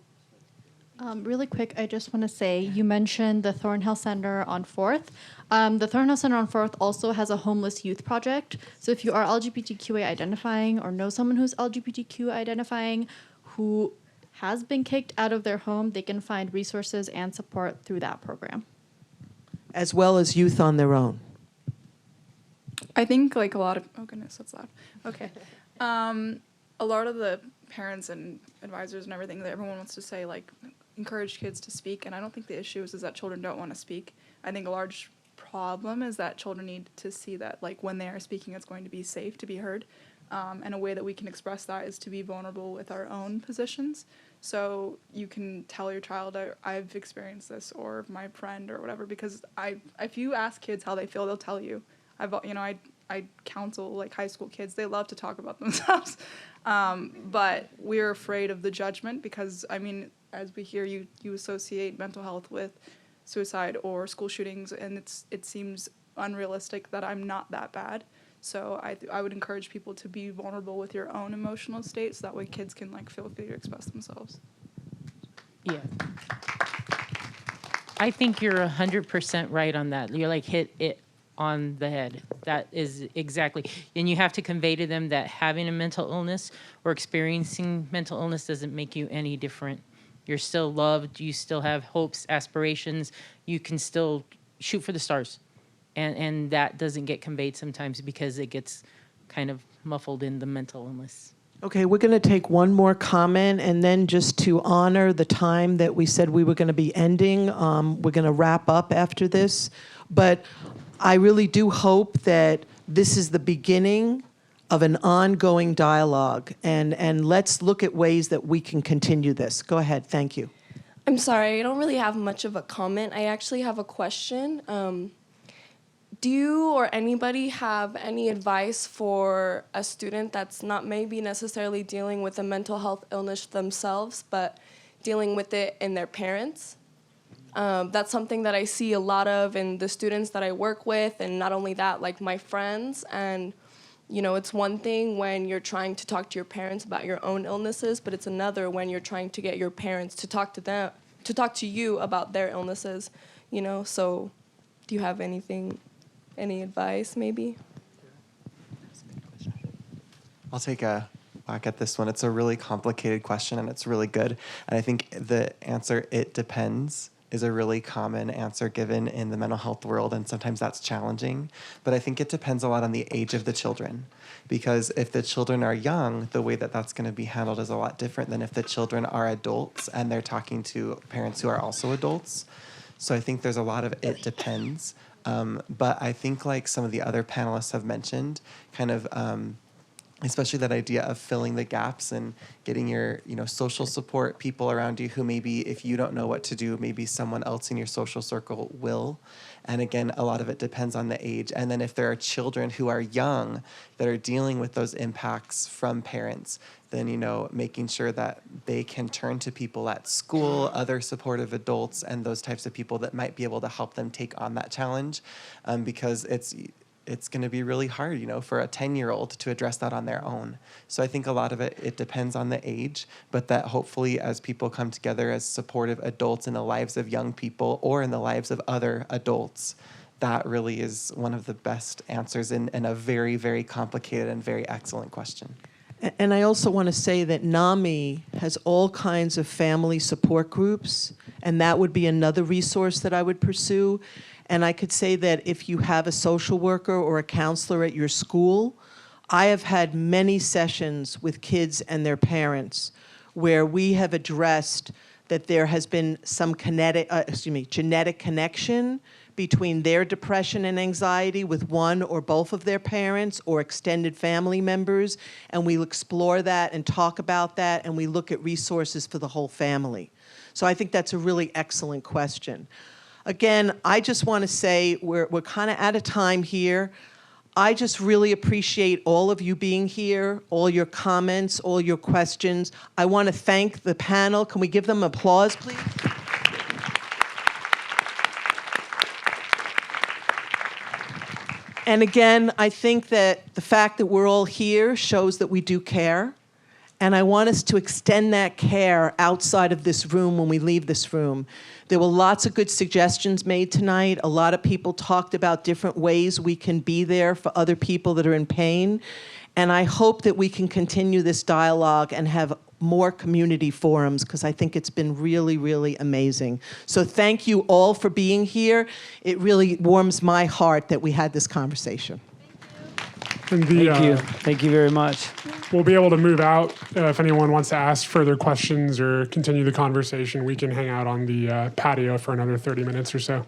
Really quick, I just want to say, you mentioned the Thornhill Center on 4th. The Thornhill Center on 4th also has a homeless youth project. So if you are LGBTQA identifying or know someone who's LGBTQ identifying who has been kicked out of their home, they can find resources and support through that program. As well as youth on their own. I think like a lot of, oh goodness, that's loud. Okay. A lot of the parents and advisors and everything that everyone wants to say, like, encourage kids to speak, and I don't think the issue is that children don't want to speak. I think a large problem is that children need to see that, like, when they are speaking, it's going to be safe to be heard, and a way that we can express that is to be vulnerable with our own positions. So you can tell your child, I've experienced this, or my friend or whatever, because if you ask kids how they feel, they'll tell you. I counsel like high school kids. They love to talk about themselves. But we're afraid of the judgment because, I mean, as we hear, you associate mental health with suicide or school shootings, and it seems unrealistic that I'm not that bad. So I would encourage people to be vulnerable with your own emotional state, so that way kids can like feel free to express themselves. Yeah. I think you're 100% right on that. You're like hit it on the head. That is exactly. And you have to convey to them that having a mental illness or experiencing mental illness doesn't make you any different. You're still loved. You still have hopes, aspirations. You can still shoot for the stars. And that doesn't get conveyed sometimes because it gets kind of muffled in the mental illness. Okay, we're going to take one more comment, and then just to honor the time that we said we were going to be ending, we're going to wrap up after this. But I really do hope that this is the beginning of an ongoing dialogue, and let's look at ways that we can continue this. Go ahead, thank you. I'm sorry, I don't really have much of a comment. I actually have a question. Do you or anybody have any advice for a student that's not maybe necessarily dealing with a mental health illness themselves, but dealing with it in their parents? That's something that I see a lot of in the students that I work with, and not only that, like my friends. And, you know, it's one thing when you're trying to talk to your parents about your own illnesses, but it's another when you're trying to get your parents to talk to you about their illnesses, you know? So do you have any advice, maybe? I'll take a whack at this one. It's a really complicated question, and it's really good. And I think the answer, it depends, is a really common answer given in the mental health world, and sometimes that's challenging. But I think it depends a lot on the age of the children, because if the children are young, the way that that's going to be handled is a lot different than if the children are adults and they're talking to parents who are also adults. So I think there's a lot of it depends. But I think like some of the other panelists have mentioned, kind of, especially that idea of filling the gaps and getting your, social support people around you who maybe if you don't know what to do, maybe someone else in your social circle will. And again, a lot of it depends on the age. And then if there are children who are young that are dealing with those impacts from parents, then, making sure that they can turn to people at school, other supportive adults, and those types of people that might be able to help them take on that challenge, because it's going to be really hard, for a 10-year-old to address that on their own. So I think a lot of it depends on the age, but that hopefully as people come together as supportive adults in the lives of young people or in the lives of other adults, that really is one of the best answers in a very, very complicated and very excellent question. And I also want to say that NAMI has all kinds of family support groups, and that would be another resource that I would pursue. And I could say that if you have a social worker or a counselor at your school, I have had many sessions with kids and their parents where we have addressed that there has been some genetic connection between their depression and anxiety with one or both of their parents or extended family members, and we'll explore that and talk about that, and we look at resources for the whole family. So I think that's a really excellent question. Again, I just want to say we're kind of out of time here. I just really appreciate all of you being here, all your comments, all your questions. I want to thank the panel. Can we give them applause, please? And again, I think that the fact that we're all here shows that we do care. And I want us to extend that care outside of this room when we leave this room. There were lots of good suggestions made tonight. A lot of people talked about different ways we can be there for other people that are in pain. And I hope that we can continue this dialogue and have more community forums, because I think it's been really, really amazing. So thank you all for being here. It really warms my heart that we had this conversation. Thank you. Thank you very much. We'll be able to move out. If anyone wants to ask further questions or continue the conversation, we can hang out on the patio for another 30 minutes or so.